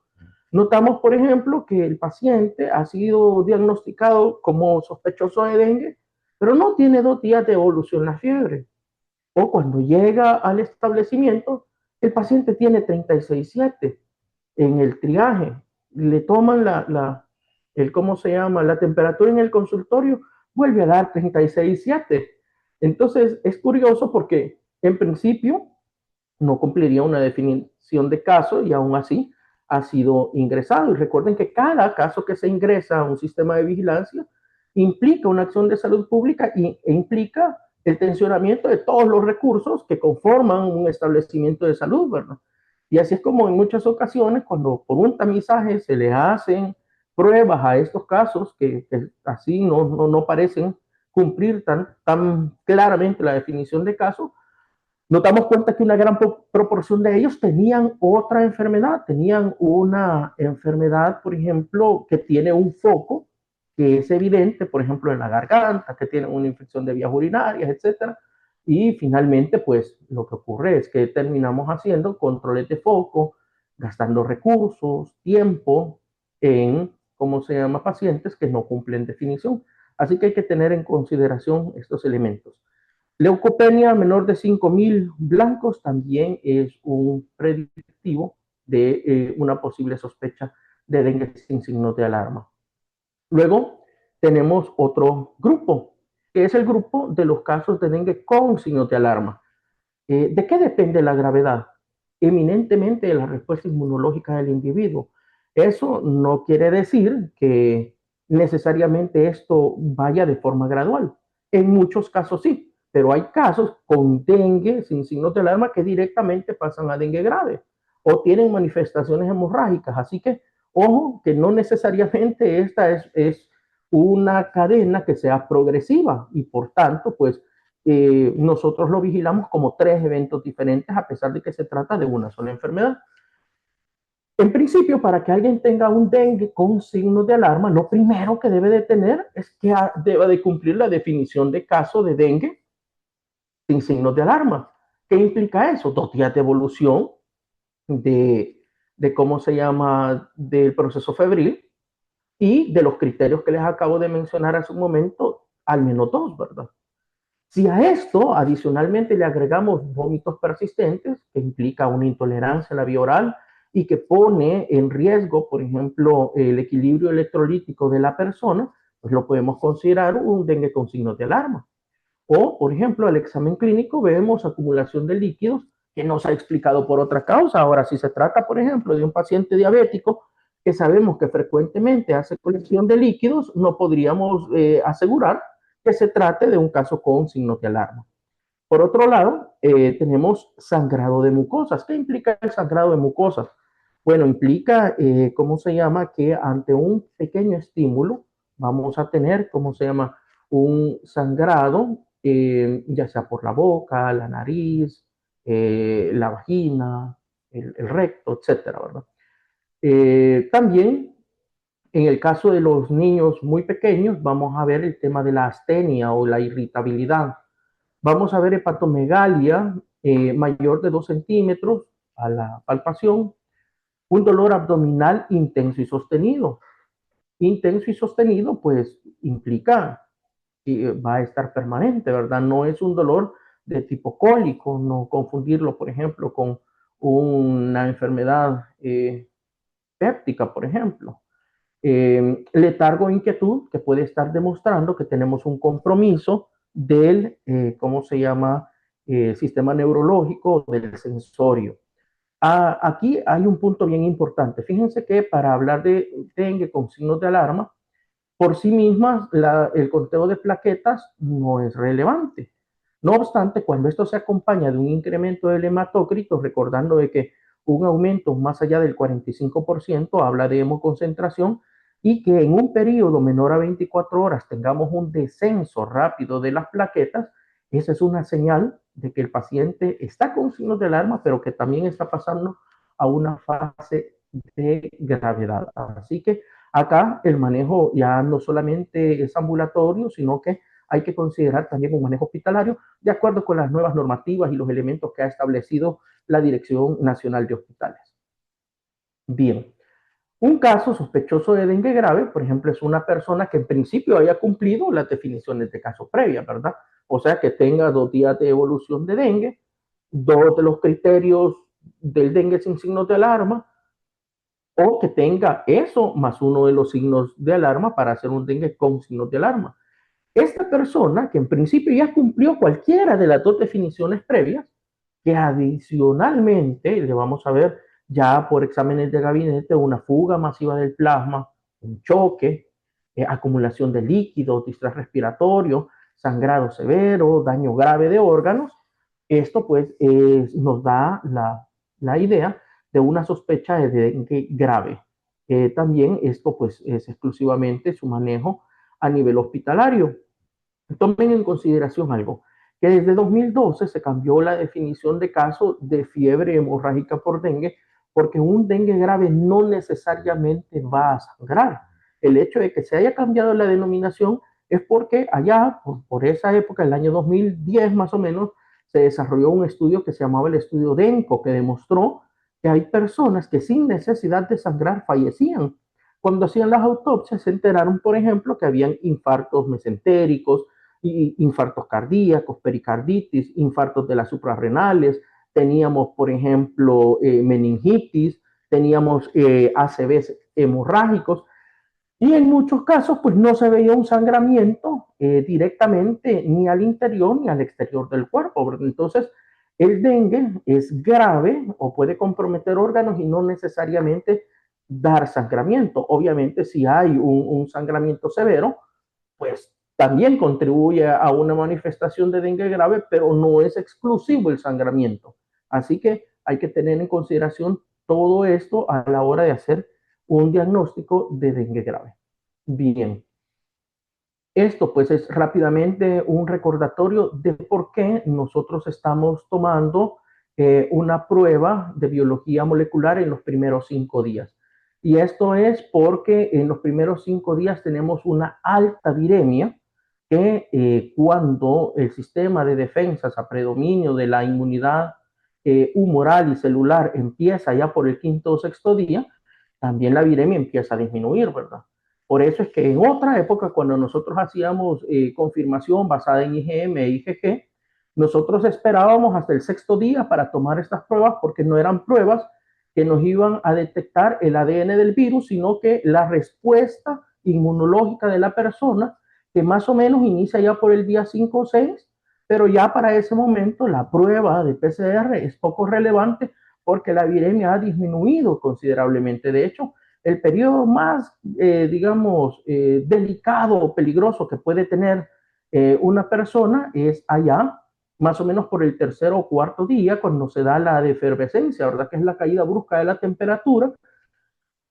Notamos, por ejemplo, que el paciente ha sido diagnosticado como sospechoso de dengue, pero no tiene 2 días de evolución la fiebre. O cuando llega al establecimiento, el paciente tiene 36,7 en el triaje. Le toman ¿cómo se llama?, la temperatura en el consultorio, vuelve a dar 36,7. Entonces, es curioso porque en principio no cumpliría una definición de caso y aún así ha sido ingresado. Y recuerden que cada caso que se ingresa a un sistema de vigilancia implica una acción de salud pública e implica el tensionamiento de todos los recursos que conforman un establecimiento de salud, ¿verdad? Y así es como en muchas ocasiones, cuando por un tamizaje se le hacen pruebas a estos casos que así no parecen cumplir tan claramente la definición de caso, nos damos cuenta que una gran proporción de ellos tenían otra enfermedad, tenían una enfermedad, por ejemplo, que tiene un foco que es evidente, por ejemplo, en la garganta, que tienen una infección de vías urinarias, etcétera. Y finalmente, pues lo que ocurre es que terminamos haciendo controles de foco, gastando recursos, tiempo en, ¿cómo se llama?, pacientes que no cumplen definición. Así que hay que tener en consideración estos elementos. Leucopenia menor de 5,000 blancos también es un predictivo de una posible sospecha de dengue sin signos de alarma. Luego tenemos otro grupo, que es el grupo de los casos de dengue con signos de alarma. ¿De qué depende la gravedad? Eminentemente de la respuesta inmunológica del individuo. Eso no quiere decir que necesariamente esto vaya de forma gradual. En muchos casos sí, pero hay casos con dengue sin signos de alarma que directamente pasan a dengue grave o tienen manifestaciones hemorrágicas. Así que, ojo, que no necesariamente esta es una cadena que sea progresiva y por tanto, pues nosotros lo vigilamos como 3 eventos diferentes a pesar de que se trata de una sola enfermedad. En principio, para que alguien tenga un dengue con signos de alarma, lo primero que debe de tener es que deba de cumplir la definición de caso de dengue sin signos de alarma. ¿Qué implica eso? 2 días de evolución de cómo se llama, del proceso febril y de los criterios que les acabo de mencionar hace un momento, al menos 2, ¿verdad? Si a esto adicionalmente le agregamos vómitos persistentes, que implica una intolerancia a la vía oral y que pone en riesgo, por ejemplo, el equilibrio electrolítico de la persona, pues lo podemos considerar un dengue con signos de alarma. O, por ejemplo, al examen clínico vemos acumulación de líquidos que no se ha explicado por otra causa. Ahora, si se trata, por ejemplo, de un paciente diabético que sabemos que frecuentemente hace colección de líquidos, no podríamos asegurar que se trate de un caso con signos de alarma. Por otro lado, tenemos sangrado de mucosas. ¿Qué implica el sangrado de mucosas? Bueno, implica, ¿cómo se llama?, que ante un pequeño estímulo vamos a tener, ¿cómo se llama?, un sangrado, ya sea por la boca, la nariz, la vagina, el recto, etcétera, ¿verdad? También, en el caso de los niños muy pequeños, vamos a ver el tema de la astenia o la irritabilidad. Vamos a ver hepatomegalia mayor de 2 centímetros a la palpación, un dolor abdominal intenso y sostenido. Intenso y sostenido, pues implica que va a estar permanente, ¿verdad? No es un dolor de tipo cólico, no confundirlo, por ejemplo, con una enfermedad péptica, por ejemplo. Letargo e inquietud, que puede estar demostrando que tenemos un compromiso del, ¿cómo se llama? Sistema neurológico, del sensorio. Aquí hay un punto bien importante. Fíjense que para hablar de dengue con signos de alarma, por sí mismas el conteo de plaquetas no es relevante. No obstante, cuando esto se acompaña de un incremento del hematócrito, recordando de que un aumento más allá del 45% habla de hemoconcentración, y que en un periodo menor a 24 horas tengamos un descenso rápido de las plaquetas, esa es una señal de que el paciente está con signos de alarma, pero que también está pasando a una fase de gravedad. Así que acá el manejo ya no solamente es ambulatorio, sino que hay que considerar también un manejo hospitalario de acuerdo con las nuevas normativas y los elementos que ha establecido la Dirección Nacional de Hospitales. Bien, un caso sospechoso de dengue grave, por ejemplo, es una persona que en principio haya cumplido las definiciones de caso previa, ¿verdad? O sea, que tenga 2 días de evolución de dengue, 2 de los criterios del dengue sin signos de alarma, o que tenga eso más uno de los signos de alarma para hacer un dengue con signos de alarma. Esta persona, que en principio ya cumplió cualquiera de las 2 definiciones previas, que adicionalmente le vamos a ver ya por exámenes de gabinete una fuga masiva del plasma, un choque, acumulación de líquidos, distrés respiratorio, sangrado severo, daño grave de órganos. Esto pues nos da la idea de una sospecha de dengue grave. También esto pues es exclusivamente su manejo a nivel hospitalario. Tomen en consideración algo, que desde 2012 se cambió la definición de caso de fiebre hemorrágica por dengue, porque un dengue grave no necesariamente va a sangrar. El hecho de que se haya cambiado la denominación es porque allá, por esa época, el año 2010 más o menos, se desarrolló un estudio que se llamaba el estudio DENCO, que demostró que hay personas que sin necesidad de sangrar fallecían. Cuando hacían las autopsias se enteraron, por ejemplo, que habían infartos mesentéricos, infartos cardíacos, pericarditis, infartos de las suprarrenales, teníamos, por ejemplo, meningitis, teníamos ACVs hemorrágicos, y en muchos casos, pues no se veía un sangramiento directamente ni al interior ni al exterior del cuerpo, ¿verdad? Entonces, el dengue es grave o puede comprometer órganos y no necesariamente dar sangramiento. Obviamente, si hay un sangramiento severo, pues también contribuye a una manifestación de dengue grave, pero no es exclusivo el sangramiento. Así que hay que tener en consideración todo esto a la hora de hacer un diagnóstico de dengue grave. Bien, esto pues es rápidamente un recordatorio de por qué nosotros estamos tomando una prueba de biología molecular en los primeros 5 días. Y esto es porque en los primeros 5 días tenemos una alta viremia que cuando el sistema de defensas a predominio de la inmunidad humoral y celular empieza ya por el 5.º o 6.º día, también la viremia empieza a disminuir, ¿verdad? Por eso es que en otra época, cuando nosotros hacíamos confirmación basada en IgM e IgG, nosotros esperábamos hasta el 6.º día para tomar estas pruebas porque no eran pruebas que nos iban a detectar el ADN del virus, sino que la respuesta inmunológica de la persona, que más o menos inicia ya por el día 5 o 6, pero ya para ese momento la prueba de PCR es poco relevante porque la viremia ha disminuido considerablemente. De hecho, el periodo más, digamos, delicado o peligroso que puede tener una persona es allá, más o menos por el 3.º o 4.º día, cuando se da la defervescencia, ¿verdad? Que es la caída brusca de la temperatura,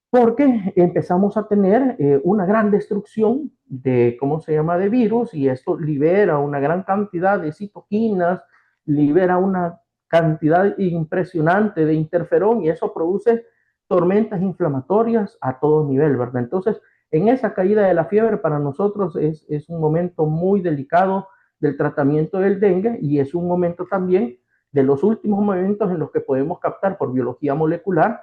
porque empezamos a tener una gran destrucción de, ¿cómo se llama?, de virus, y esto libera una gran cantidad de citoquinas, libera una cantidad impresionante de interferón, y eso produce tormentas inflamatorias a todo nivel, ¿verdad? Entonces, en esa caída de la fiebre para nosotros es un momento muy delicado del tratamiento del dengue, y es un momento también de los últimos momentos en los que podemos captar por biología molecular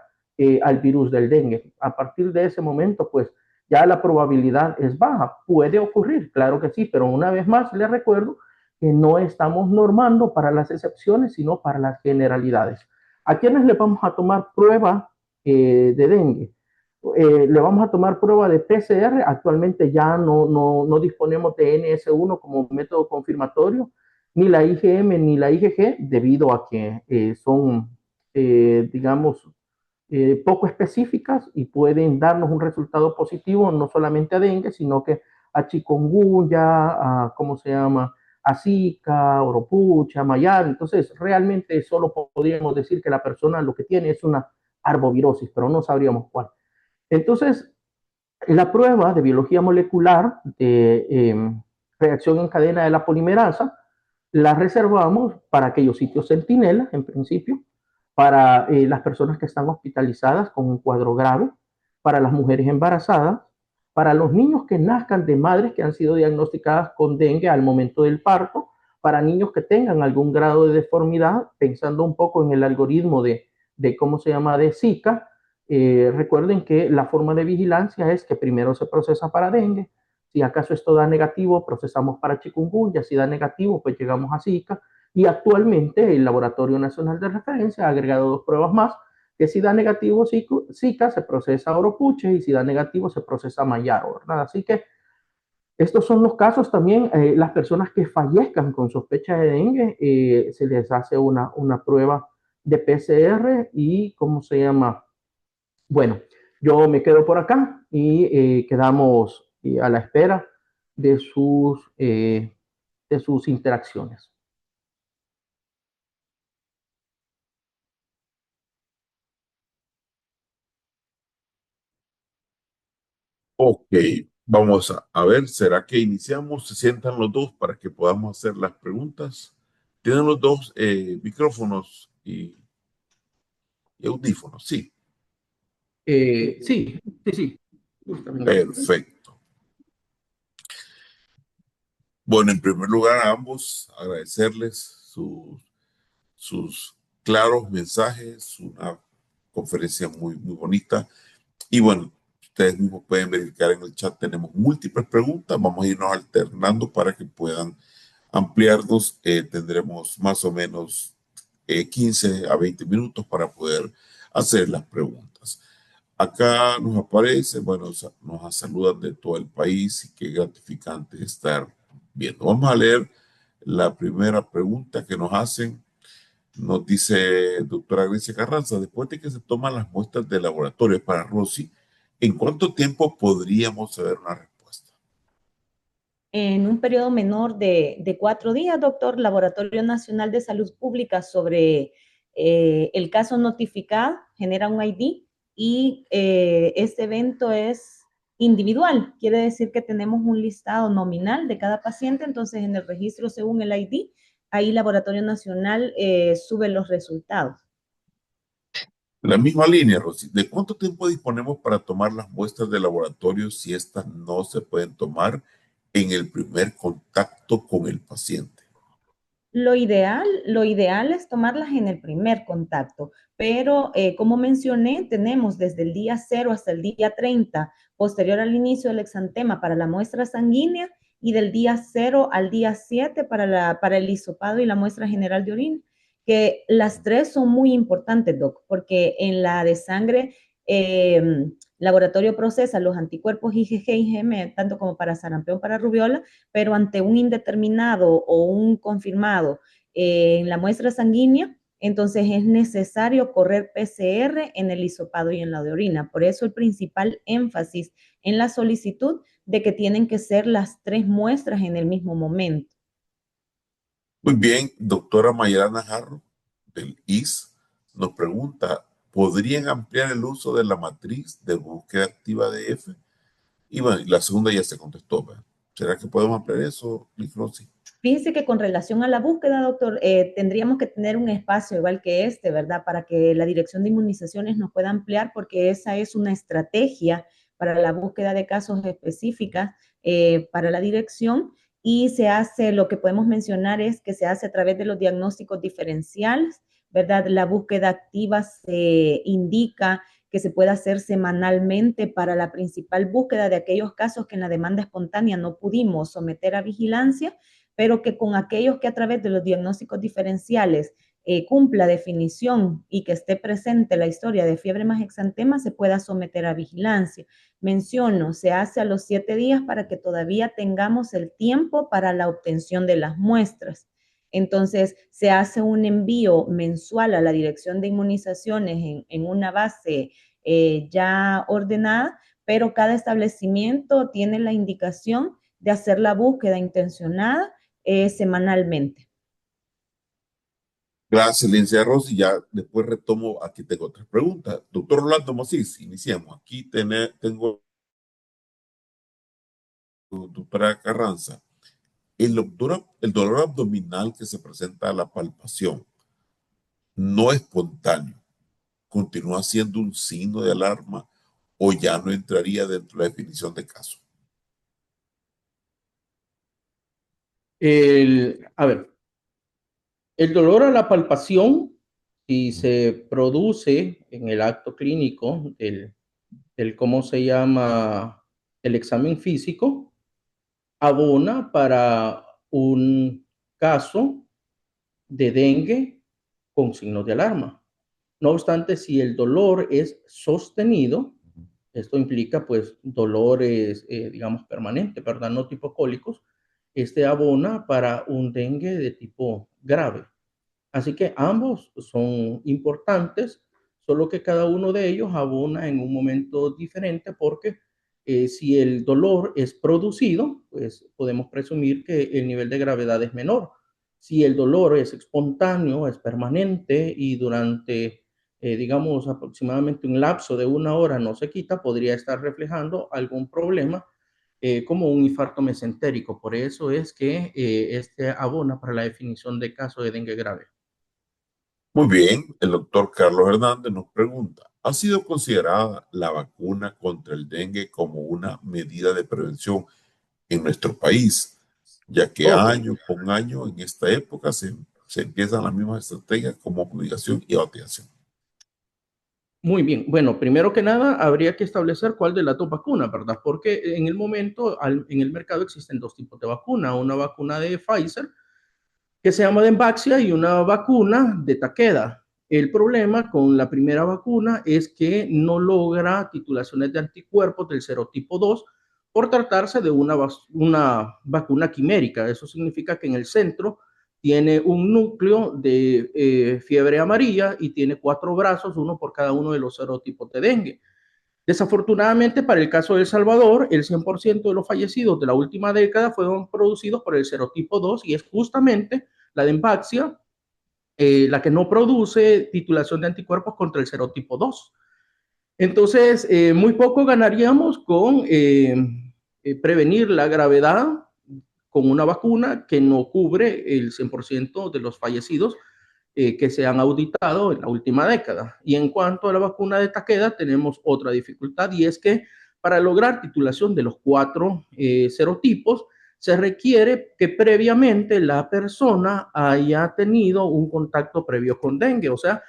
al virus del dengue. A partir de ese momento, pues ya la probabilidad es baja. Puede ocurrir, claro que sí, pero una vez más les recuerdo que no estamos normando para las excepciones, sino para las generalidades. ¿A quiénes le vamos a tomar prueba de dengue? Le vamos a tomar prueba de PCR. Actualmente ya no disponemos de NS1 como método confirmatorio, ni la IgM ni la IgG, debido a que son, digamos, poco específicas y pueden darnos un resultado positivo no solamente a dengue, sino que a chikungunya, a, ¿cómo se llama?, a Zika, Oropucha, Mayar. Entonces, realmente solo podríamos decir que la persona lo que tiene es una arbovirosis, pero no sabríamos cuál. Entonces, la prueba de biología molecular de reacción en cadena de la polimerasa la reservamos para aquellos sitios centinela, en principio, para las personas que están hospitalizadas con un cuadro grave, para las mujeres embarazadas, para los niños que nazcan de madres que han sido diagnosticadas con dengue al momento del parto, para niños que tengan algún grado de deformidad, pensando un poco en el algoritmo de ¿cómo se llama?, de Zika. Recuerden que la forma de vigilancia es que primero se procesa para dengue, si acaso esto da negativo, procesamos para chikungunya, si da negativo, pues llegamos a Zika, y actualmente el Laboratorio Nacional de Referencia ha agregado 2 pruebas más, que si da negativo Zika, se procesa Oropuche, y si da negativo, se procesa Mayaro, ¿verdad? Así que estos son los casos también. Las personas que fallezcan con sospecha de dengue, se les hace una prueba de PCR y, ¿cómo se llama? Bueno, yo me quedo por acá y quedamos a la espera de sus interacciones. Ok, vamos a ver, ¿será que iniciamos? Se sientan los dos para que podamos hacer las preguntas. Tienen los dos micrófonos y audífonos, sí, Sí, sí, sí. Justamente. perfecto. Bueno, en primer lugar, a ambos agradecerles sus claros mensajes, una conferencia muy bonita. Y bueno, ustedes mismos pueden verificar en el chat, tenemos múltiples preguntas, vamos a irnos alternando para que puedan ampliarnos. Tendremos más o menos 15 a 20 minutos para poder hacer las preguntas. Acá nos aparece, bueno, nos saludan de todo el país y qué gratificante estar viendo. Vamos a leer la primera pregunta que nos hacen. Nos dice doctora Grecia Carranza, después de que se toman las muestras de laboratorio para Rosy, ¿en cuánto tiempo podríamos saber una respuesta? En un periodo menor de 4 días, doctor, Laboratorio Nacional de Salud Pública sobre el caso notificado genera un ID y este evento es individual, quiere decir que tenemos un listado nominal de cada paciente, entonces en el registro según el ID, ahí Laboratorio Nacional sube los resultados. La misma línea, Rosy. ¿De cuánto tiempo disponemos para tomar las muestras de laboratorio si estas no se pueden tomar en el primer contacto con el paciente? Lo ideal es tomarlas en el primer contacto, pero como mencioné, tenemos desde el día 0 hasta el día 30, posterior al inicio del exantema para la muestra sanguínea, y del día 0 al día 7 para el hisopado y la muestra general de orina, que las 3 son muy importantes, Doc, porque en la de sangre, laboratorio procesa los anticuerpos IgG y IgM, tanto como para sarampión, para rubiola, pero ante un indeterminado o un confirmado en la muestra sanguínea, entonces es necesario correr PCR en el hisopado y en la de orina. Por eso el principal énfasis en la solicitud de que tienen que ser las 3 muestras en el mismo momento. Muy bien, doctora Mayana Jarro, del IS, nos pregunta, ¿podrían ampliar el uso de la matriz de búsqueda activa de F? Y bueno, la segunda ya se contestó, ¿verdad? ¿Será que podemos ampliar eso, Rosy? Fíjese que con relación a la búsqueda, doctor, tendríamos que tener un espacio igual que este, ¿verdad? Para que la Dirección de Inmunizaciones nos pueda ampliar, porque esa es una estrategia para la búsqueda de casos específicas para la dirección. y se hace, lo que podemos mencionar es que se hace a través de los diagnósticos diferenciales, ¿verdad? La búsqueda activa se indica que se puede hacer semanalmente para la principal búsqueda de aquellos casos que en la demanda espontánea no pudimos someter a vigilancia, pero que con aquellos que a través de los diagnósticos diferenciales cumpla definición y que esté presente la historia de fiebre más exantema, se pueda someter a vigilancia. Menciono, se hace a los 7 días para que todavía tengamos el tiempo para la obtención de las muestras. Entonces, se hace un envío mensual a la Dirección de Inmunizaciones en una base ya ordenada, pero cada establecimiento tiene la indicación de hacer la búsqueda intencionada semanalmente. Gracias, licenciada Rossi. Ya después retomo, aquí tengo otras preguntas. Doctor Rolando Mosís, iniciamos. Aquí tengo doctora Carranza. El dolor abdominal que se presenta a la palpación no espontáneo, ¿continúa siendo un signo de alarma o ya no entraría dentro de la definición de caso? A ver, el dolor a la palpación, si se produce en el acto clínico ¿cómo se llama? El examen físico, abona para un caso de dengue con signos de alarma. No obstante, si el dolor es sostenido, esto implica pues dolores, digamos, permanentes, ¿verdad? No tipo cólicos, este abona para un dengue de tipo grave. Así que ambos son importantes, solo que cada uno de ellos abona en un momento diferente porque si el dolor es producido, pues podemos presumir que el nivel de gravedad es menor. Si el dolor es espontáneo, es permanente y durante, digamos, aproximadamente un lapso de 1 hora no se quita, podría estar reflejando algún problema como un infarto mesentérico. Por eso es que este abona para la definición de caso de dengue grave. Muy bien, el doctor Carlos Hernández nos pregunta, ¿ha sido considerada la vacuna contra el dengue como una medida de prevención en nuestro país? Ya que Ok, año con año en esta época se empiezan las mismas estrategias como fumigación y abateación. muy bien. Bueno, primero que nada, habría que establecer cuál de las dos vacunas, ¿verdad? Porque en el momento, en el mercado existen dos tipos de vacuna. Una vacuna de Pfizer, que se llama Dengvaxia, y una vacuna de Takeda. El problema con la primera vacuna es que no logra titulaciones de anticuerpos del serotipo 2 por tratarse de una vacuna quimérica. Eso significa que en el centro tiene un núcleo de fiebre amarilla y tiene 4 brazos, uno por cada uno de los serotipos de dengue. Desafortunadamente, para el caso de El Salvador, el 100% de los fallecidos de la última década fueron producidos por el serotipo 2 y es justamente la Dengvaxia la que no produce titulación de anticuerpos contra el serotipo 2. Entonces, muy poco ganaríamos con prevenir la gravedad con una vacuna que no cubre el 100% de los fallecidos que se han auditado en la última década. Y en cuanto a la vacuna de Takeda, tenemos otra dificultad y es que para lograr titulación de los 4 serotipos, se requiere que previamente la persona haya tenido un contacto previo con dengue, o sea,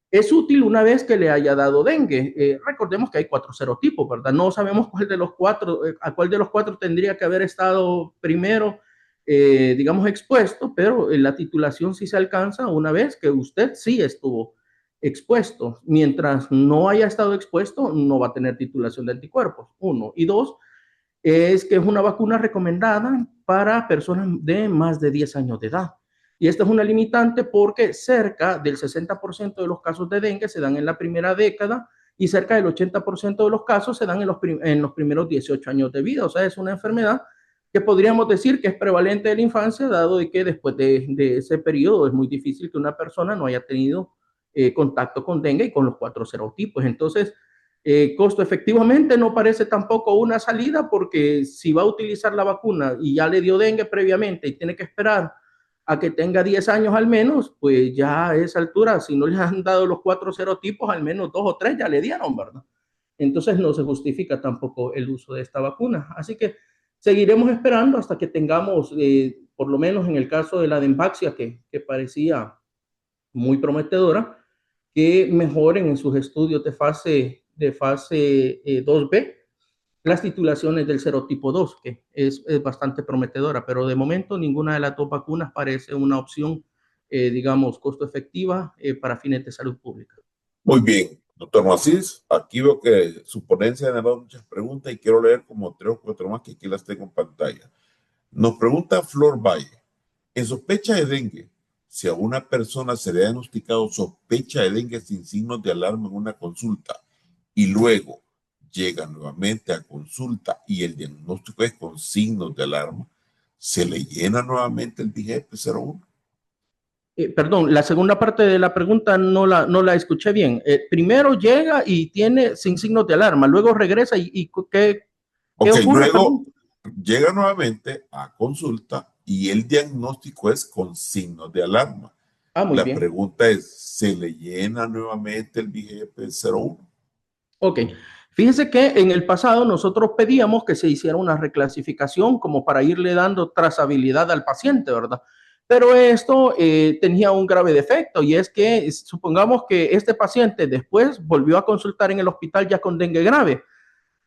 es útil una vez que le haya dado dengue. Recordemos que hay 4 serotipos, ¿verdad? No sabemos cuál de los 4, a cuál de los 4 tendría que haber estado primero, digamos, expuesto, pero la titulación sí se alcanza una vez que usted sí estuvo expuesto. Mientras no haya estado expuesto, no va a tener titulación de anticuerpos, 1. Y 2, es que es una vacuna recomendada para personas de más de 10 años de edad. Y esta es una limitante porque cerca del 60% de los casos de dengue se dan en la primera década y cerca del 80% de los casos se dan en los primeros 18 años de vida. O sea, es una enfermedad que podríamos decir que es prevalente de la infancia, dado de que después de ese periodo es muy difícil que una persona no haya tenido contacto con dengue y con los 4 serotipos. Entonces, costo efectivamente no parece tampoco una salida porque si va a utilizar la vacuna y ya le dio dengue previamente y tiene que esperar a que tenga 10 años al menos, pues ya a esa altura, si no le han dado los 4 serotipos, al menos 2 o 3 ya le dieron, ¿verdad? Entonces no se justifica tampoco el uso de esta vacuna. Así que Seguiremos esperando hasta que tengamos, por lo menos en el caso de la Dengvaxia, que parecía muy prometedora, que mejoren en sus estudios de fase 2B las titulaciones del serotipo 2, que es bastante prometedora, pero de momento ninguna de las dos vacunas parece una opción, digamos, costo efectiva para fines de salud pública. Muy bien, doctor Macís, aquí veo que su ponencia ha generado muchas preguntas y quiero leer como 3 o 4 más que aquí las tengo en pantalla. Nos pregunta Flor Valle, en sospecha de dengue, si a una persona se le ha diagnosticado sospecha de dengue sin signos de alarma en una consulta y luego llega nuevamente a consulta y el diagnóstico es con signos de alarma, ¿se le llena nuevamente el DGP-01? Perdón, la segunda parte de la pregunta no la escuché bien. Primero llega y tiene sin signos de alarma, luego regresa y ¿qué ocurre? Luego llega nuevamente a consulta y el diagnóstico es con signos de alarma. Muy bien. Pregunta es, ¿se le llena nuevamente el DGP-01? Ok. Fíjese que en el pasado nosotros pedíamos que se hiciera una reclasificación como para irle dando trazabilidad al paciente, ¿verdad? Pero esto tenía un grave defecto y es que supongamos que este paciente después volvió a consultar en el hospital ya con dengue grave.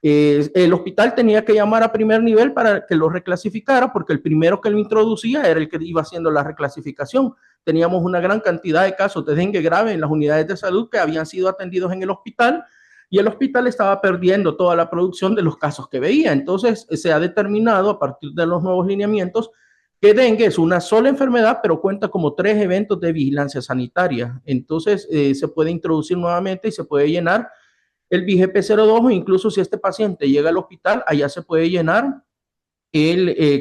El hospital tenía que llamar a primer nivel para que lo reclasificara porque el primero que lo introducía era el que iba haciendo la reclasificación. Teníamos una gran cantidad de casos de dengue grave en las unidades de salud que habían sido atendidos en el hospital y el hospital estaba perdiendo toda la producción de los casos que veía. Entonces se ha determinado a partir de los nuevos lineamientos que dengue es una sola enfermedad, pero cuenta como 3 eventos de vigilancia sanitaria. Entonces se puede introducir nuevamente y se puede llenar el BGP-02 o incluso si este paciente llega al hospital, allá se puede llenar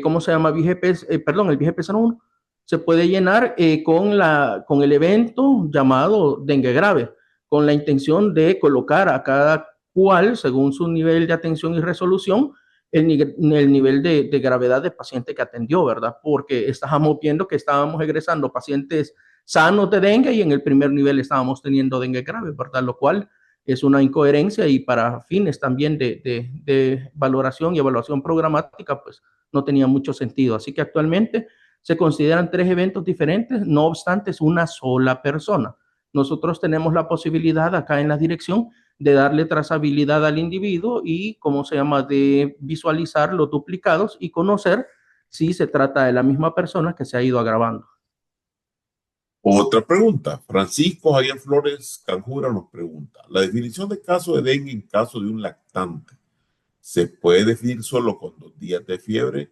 ¿cómo se llama? El BGP-01 se puede llenar con el evento llamado dengue grave, con la intención de colocar a cada cual, según su nivel de atención y resolución, el nivel de gravedad del paciente que atendió, ¿verdad? Porque estábamos viendo que estábamos egresando pacientes sanos de dengue y en el primer nivel estábamos teniendo dengue grave, ¿verdad? Lo cual es una incoherencia y para fines también de valoración y evaluación programática, pues no tenía mucho sentido. Así que actualmente se consideran 3 eventos diferentes, no obstante es una sola persona. Nosotros tenemos la posibilidad acá en la dirección de darle trazabilidad al individuo y, ¿cómo se llama?, de visualizar los duplicados y conocer si se trata de la misma persona que se ha ido agravando. Otra pregunta. Francisco Javier Flores Canjura nos pregunta, la definición de caso de dengue en caso de un lactante, ¿se puede definir solo con 2 días de fiebre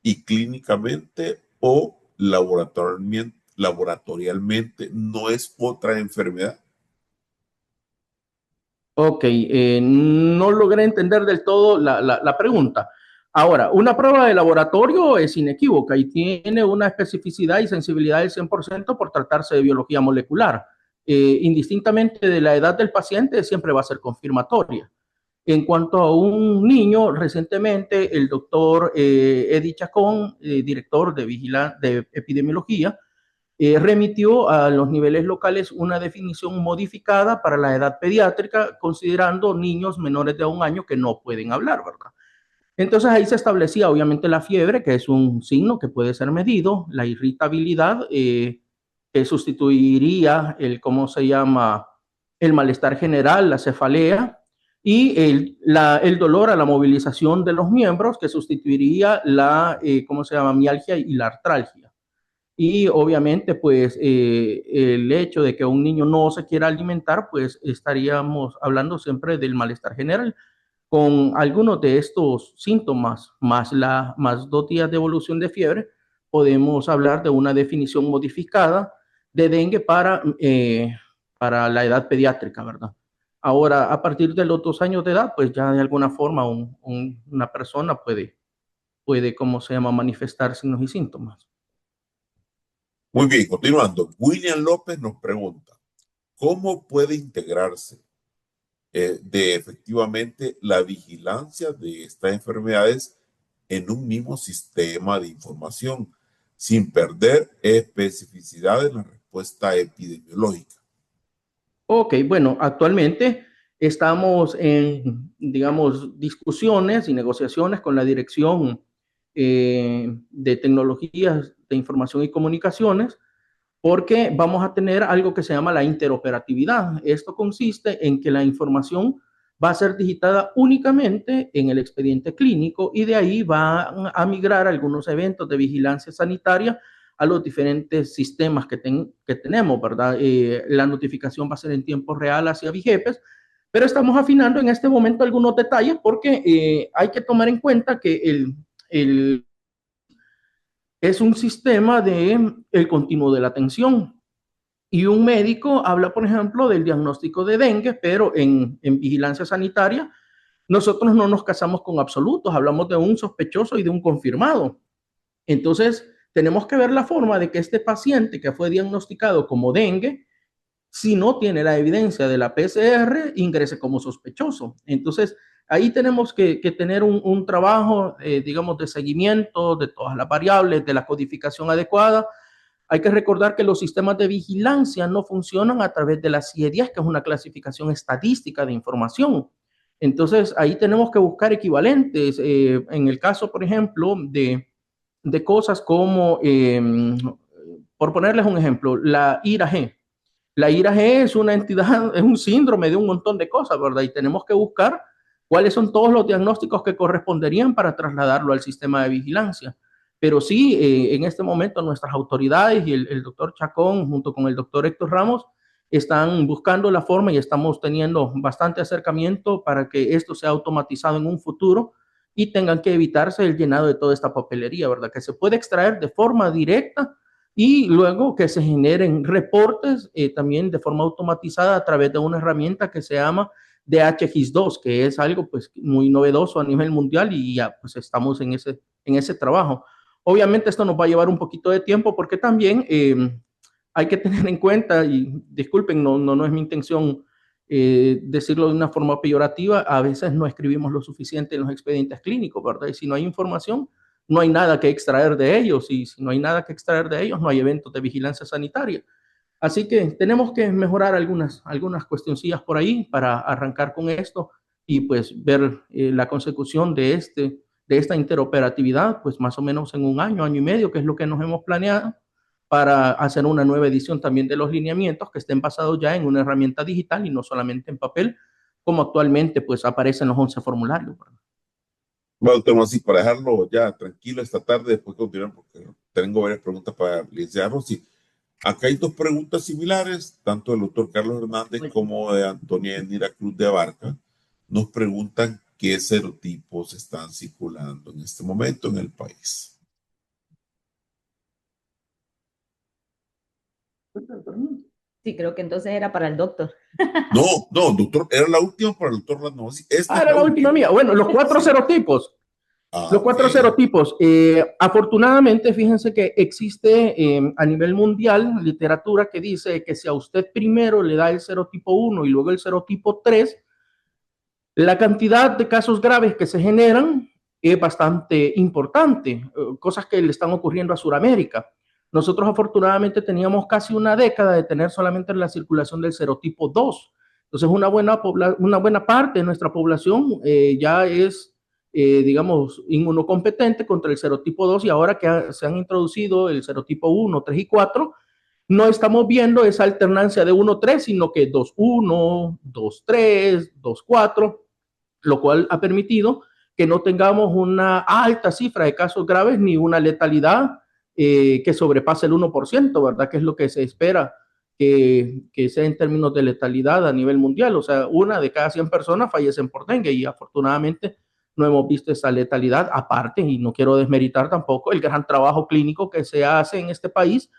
y clínicamente o laboratorialmente no es otra enfermedad? Ok, no logré entender del todo la pregunta. Ahora, una prueba de laboratorio es inequívoca y tiene una especificidad y sensibilidad del 100% por tratarse de biología molecular. Indistintamente de la edad del paciente, siempre va a ser confirmatoria. En cuanto a un niño, recientemente el doctor Eddie Chacón, director de epidemiología, remitió a los niveles locales una definición modificada para la edad pediátrica, considerando niños menores de 1 año que no pueden hablar, ¿verdad? Entonces ahí se establecía obviamente la fiebre, que es un signo que puede ser medido, la irritabilidad, que sustituiría ¿cómo se llama? El malestar general, la cefalea, y el dolor a la movilización de los miembros, que sustituiría ¿cómo se llama? Mialgia y la artralgia. Y obviamente, pues, el hecho de que un niño no se quiera alimentar, pues estaríamos hablando siempre del malestar general. Con algunos de estos síntomas, más 2 días de evolución de fiebre, podemos hablar de una definición modificada de dengue para la edad pediátrica, ¿verdad? Ahora, a partir de los 2 años de edad, pues ya de alguna forma una persona puede, ¿cómo se llama?, manifestar signos y síntomas. Muy bien, continuando. William López nos pregunta, ¿cómo puede integrarse de efectivamente la vigilancia de estas enfermedades en un mismo sistema de información sin perder especificidad en la respuesta epidemiológica? Ok, bueno, actualmente estamos en, digamos, discusiones y negociaciones con la Dirección de tecnologías de información y comunicaciones, porque vamos a tener algo que se llama la interoperatividad. Esto consiste en que la información va a ser digitada únicamente en el expediente clínico y de ahí va a migrar algunos eventos de vigilancia sanitaria a los diferentes sistemas que tenemos, ¿verdad? La notificación va a ser en tiempo real hacia Vigepes, pero estamos afinando en este momento algunos detalles porque hay que tomar en cuenta que es un sistema de el continuo de la atención. Y un médico habla, por ejemplo, del diagnóstico de dengue, pero en vigilancia sanitaria nosotros no nos casamos con absolutos, hablamos de un sospechoso y de un confirmado. Entonces, tenemos que ver la forma de que este paciente que fue diagnosticado como dengue, si no tiene la evidencia de la PCR, ingrese como sospechoso. Entonces, ahí tenemos que tener un trabajo, digamos, de seguimiento de todas las variables, de la codificación adecuada. Hay que recordar que los sistemas de vigilancia no funcionan a través de la CIE-10, que es una clasificación estadística de información. Entonces, ahí tenemos que buscar equivalentes. En el caso, por ejemplo, de cosas como, por ponerles un ejemplo, la IRA-G. La IRA-G es una entidad, es un síndrome de un montón de cosas, ¿verdad? Y tenemos que buscar cuáles son todos los diagnósticos que corresponderían para trasladarlo al sistema de vigilancia. Pero sí, en este momento nuestras autoridades y el doctor Chacón, junto con el doctor Héctor Ramos, están buscando la forma y estamos teniendo bastante acercamiento para que esto sea automatizado en un futuro y tengan que evitarse el llenado de toda esta papelería, ¿verdad? Que se puede extraer de forma directa y luego que se generen reportes también de forma automatizada a través de una herramienta que se llama DHGIS2, que es algo pues muy novedoso a nivel mundial y ya pues estamos en ese trabajo. Obviamente esto nos va a llevar un poquito de tiempo porque también hay que tener en cuenta, y disculpen, no es mi intención decirlo de una forma peyorativa, a veces no escribimos lo suficiente en los expedientes clínicos, ¿verdad? Y si no hay información, no hay nada que extraer de ellos, y si no hay nada que extraer de ellos, no hay eventos de vigilancia sanitaria. Así que tenemos que mejorar algunas cuestioncillas por ahí para arrancar con esto y pues ver la consecución de esta interoperatividad, pues más o menos en un año, año y medio, que es lo que nos hemos planeado para hacer una nueva edición también de los lineamientos que estén basados ya en una herramienta digital y no solamente en papel, como actualmente pues aparecen los 11 formularios, ¿verdad? Bueno, doctor Masi, para dejarlo ya tranquilo esta tarde, después continuar, porque tengo varias preguntas para licenciada Rossi. Acá hay dos preguntas similares, tanto del doctor Carlos Hernández como de Antonia Enira Cruz de Abarca. Nos preguntan qué serotipos están circulando en este momento en el país. Sí, creo que entonces era para el doctor. No, no, doctor, era la última para el doctor Randazzi. Esta es Era la última mía. Bueno, los 4 Sí. serotipos. Los 4 Ok. serotipos. Afortunadamente, fíjense que existe a nivel mundial literatura que dice que si a usted primero le da el serotipo 1 y luego el serotipo 3, la cantidad de casos graves que se generan es bastante importante, cosas que le están ocurriendo a Sudamérica. Nosotros afortunadamente teníamos casi una década de tener solamente la circulación del serotipo 2. Entonces una buena parte de nuestra población ya es, digamos, inmunocompetente contra el serotipo 2 y ahora que se han introducido el serotipo 1, 3 y 4, no estamos viendo esa alternancia de 1-3, sino que 2-1, 2-3, 2-4, lo cual ha permitido que no tengamos una alta cifra de casos graves ni una letalidad que sobrepase el 1%, ¿verdad? Que es lo que se espera que sea en términos de letalidad a nivel mundial. O sea, una de cada 100 personas fallecen por dengue y afortunadamente no hemos visto esa letalidad aparte, y no quiero desmeritar tampoco el gran trabajo clínico que se hace en este país,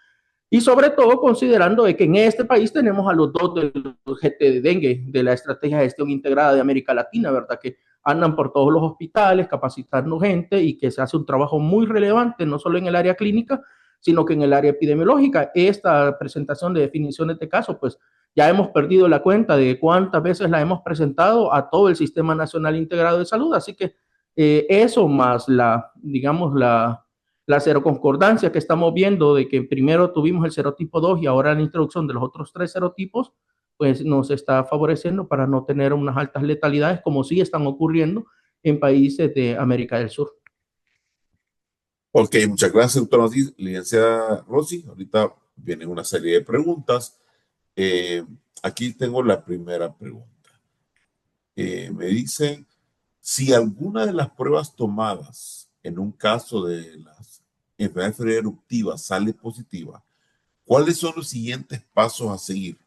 y sobre todo considerando que en este país tenemos a los dos de los GT de dengue de la Estrategia de Gestión Integrada de América Latina, ¿verdad? Que andan por todos los hospitales capacitando gente y que se hace un trabajo muy relevante, no solo en el área clínica, sino que en el área epidemiológica. Esta presentación de definiciones de casos, pues ya hemos perdido la cuenta de cuántas veces la hemos presentado a todo el Sistema Nacional Integrado de Salud. Así que eso más digamos, la seroconcordancia que estamos viendo de que primero tuvimos el serotipo 2 y ahora la introducción de los otros 3 serotipos, pues nos está favoreciendo para no tener unas altas letalidades como sí están ocurriendo en países de América del Sur. Ok, muchas gracias, doctora licenciada Rossi. Ahorita viene una serie de preguntas. Eh, Aquí tengo la primera pregunta. Me dicen, si alguna de las pruebas tomadas en un caso de las enfermedades eruptivas sale positiva, ¿cuáles son los siguientes pasos a seguir?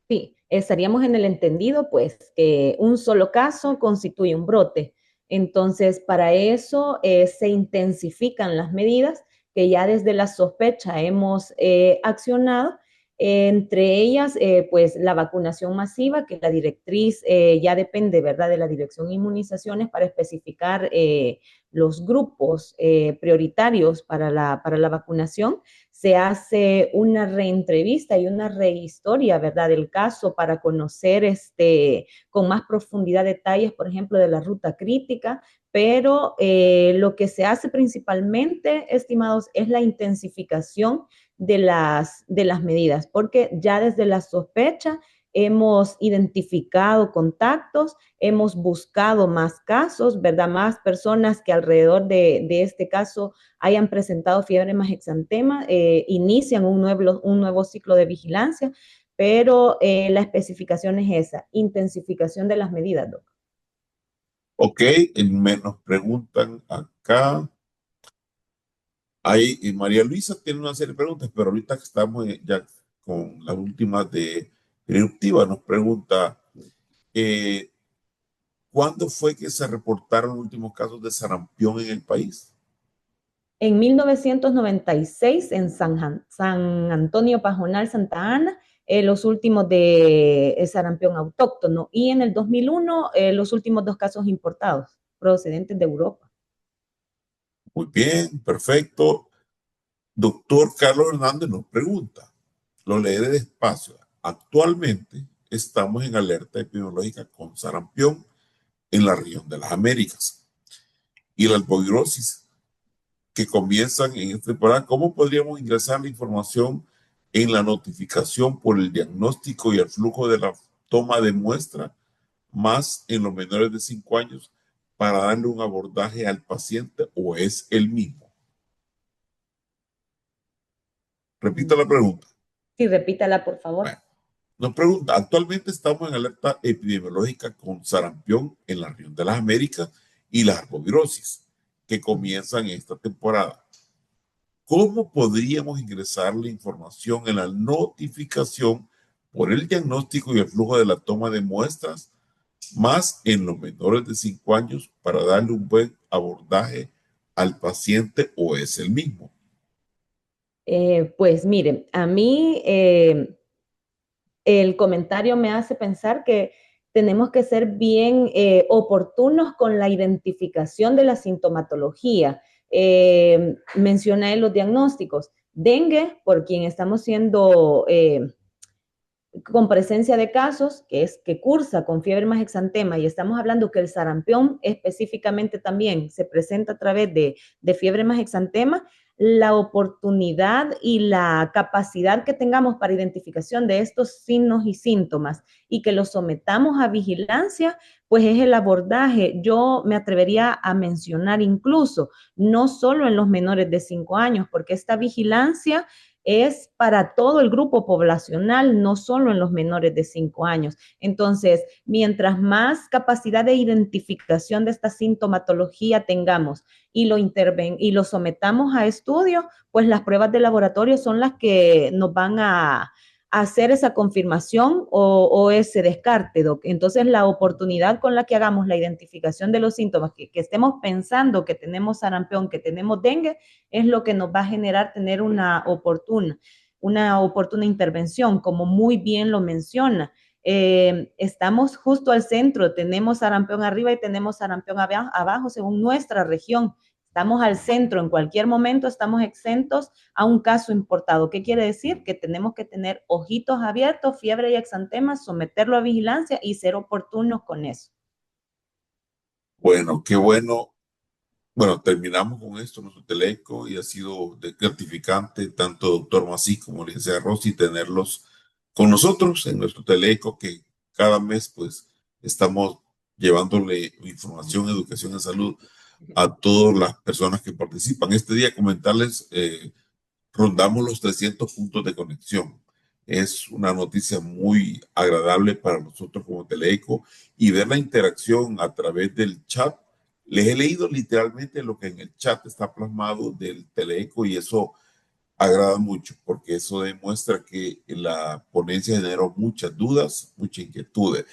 Sí, estaríamos en el entendido, pues, que un solo caso constituye un brote. Entonces, para eso se intensifican las medidas que ya desde la sospecha hemos accionado, entre ellas, pues, la vacunación masiva, que la directriz ya depende, ¿verdad?, de la Dirección de Inmunizaciones para especificar los grupos prioritarios para la vacunación. Se hace una reentrevista y una rehistoria, ¿verdad?, del caso para conocer con más profundidad detalles, por ejemplo, de la ruta crítica, pero lo que se hace principalmente, estimados, es la intensificación de las medidas, porque ya desde la sospecha hemos identificado contactos, hemos buscado más casos, ¿verdad? Más personas que alrededor de este caso hayan presentado fiebre más exantema, inician un nuevo ciclo de vigilancia, pero la especificación es esa, intensificación de las medidas, Doc. Ok, nos preguntan acá. Ahí, y María Luisa tiene una serie de preguntas, pero ahorita que estamos ya con las últimas de eruptiva, nos pregunta, eh, ¿cuándo fue que se reportaron los últimos casos de sarampión en el país? En 1996, en San Antonio Pajonal, Santa Ana, los últimos de sarampión autóctono, y en el 2001, los últimos dos casos importados procedentes de Europa. Muy bien, perfecto. Doctor Carlos Hernández nos pregunta, lo leeré despacio. Actualmente estamos en alerta epidemiológica con sarampión en la región de las Américas y la albovirosis que comienzan en esta temporada. ¿Cómo podríamos ingresar la información en la notificación por el diagnóstico y el flujo de la toma de muestra, más en los menores de 5 años, para darle un abordaje al paciente o es el mismo? Repito la pregunta. Sí, repítala, por favor. Bueno, nos pregunta, actualmente estamos en alerta epidemiológica con sarampión en la región de las Américas y la arbovirosis que comienzan esta temporada. ¿Cómo podríamos ingresar la información en la notificación por el diagnóstico y el flujo de la toma de muestras, más en los menores de 5 años, para darle un buen abordaje al paciente o es el mismo? Pues miren, a mí el comentario me hace pensar que tenemos que ser bien oportunos con la identificación de la sintomatología. Mencioné los diagnósticos. Dengue, por quien estamos siendo con presencia de casos, que es que cursa con fiebre más exantema, y estamos hablando que el sarampión específicamente también se presenta a través de fiebre más exantema, la oportunidad y la capacidad que tengamos para identificación de estos signos y síntomas y que los sometamos a vigilancia, pues es el abordaje. Yo me atrevería a mencionar incluso, no solo en los menores de 5 años, porque esta vigilancia es para todo el grupo poblacional, no solo en los menores de 5 años. Entonces, mientras más capacidad de identificación de esta sintomatología tengamos y lo sometamos a estudio, pues las pruebas de laboratorio son las que nos van a hacer esa confirmación o ese descarte, Doc. Entonces, la oportunidad con la que hagamos la identificación de los síntomas, que estemos pensando que tenemos sarampión, que tenemos dengue, es lo que nos va a generar tener una oportuna intervención, como muy bien lo menciona. Estamos justo al centro, tenemos sarampión arriba y tenemos sarampión abajo según nuestra región. Estamos al centro, en cualquier momento estamos exentos a un caso importado. ¿Qué quiere decir? Que tenemos que tener ojitos abiertos, fiebre y exantema, someterlo a vigilancia y ser oportunos con eso. Bueno, qué bueno. Bueno, terminamos con esto, nuestro teleco, y ha sido gratificante tanto doctor Masí como licenciada Rossi tenerlos con nosotros en nuestro teleco, que cada mes pues estamos llevándole información, educación en salud a todas las personas que participan. Este día comentarles, rondamos los 300 puntos de conexión. Es una noticia muy agradable para nosotros como Teleeco y ver la interacción a través del chat. Les he leído literalmente lo que en el chat está plasmado del Teleeco y eso agrada mucho porque eso demuestra que la ponencia generó muchas dudas, muchas inquietudes.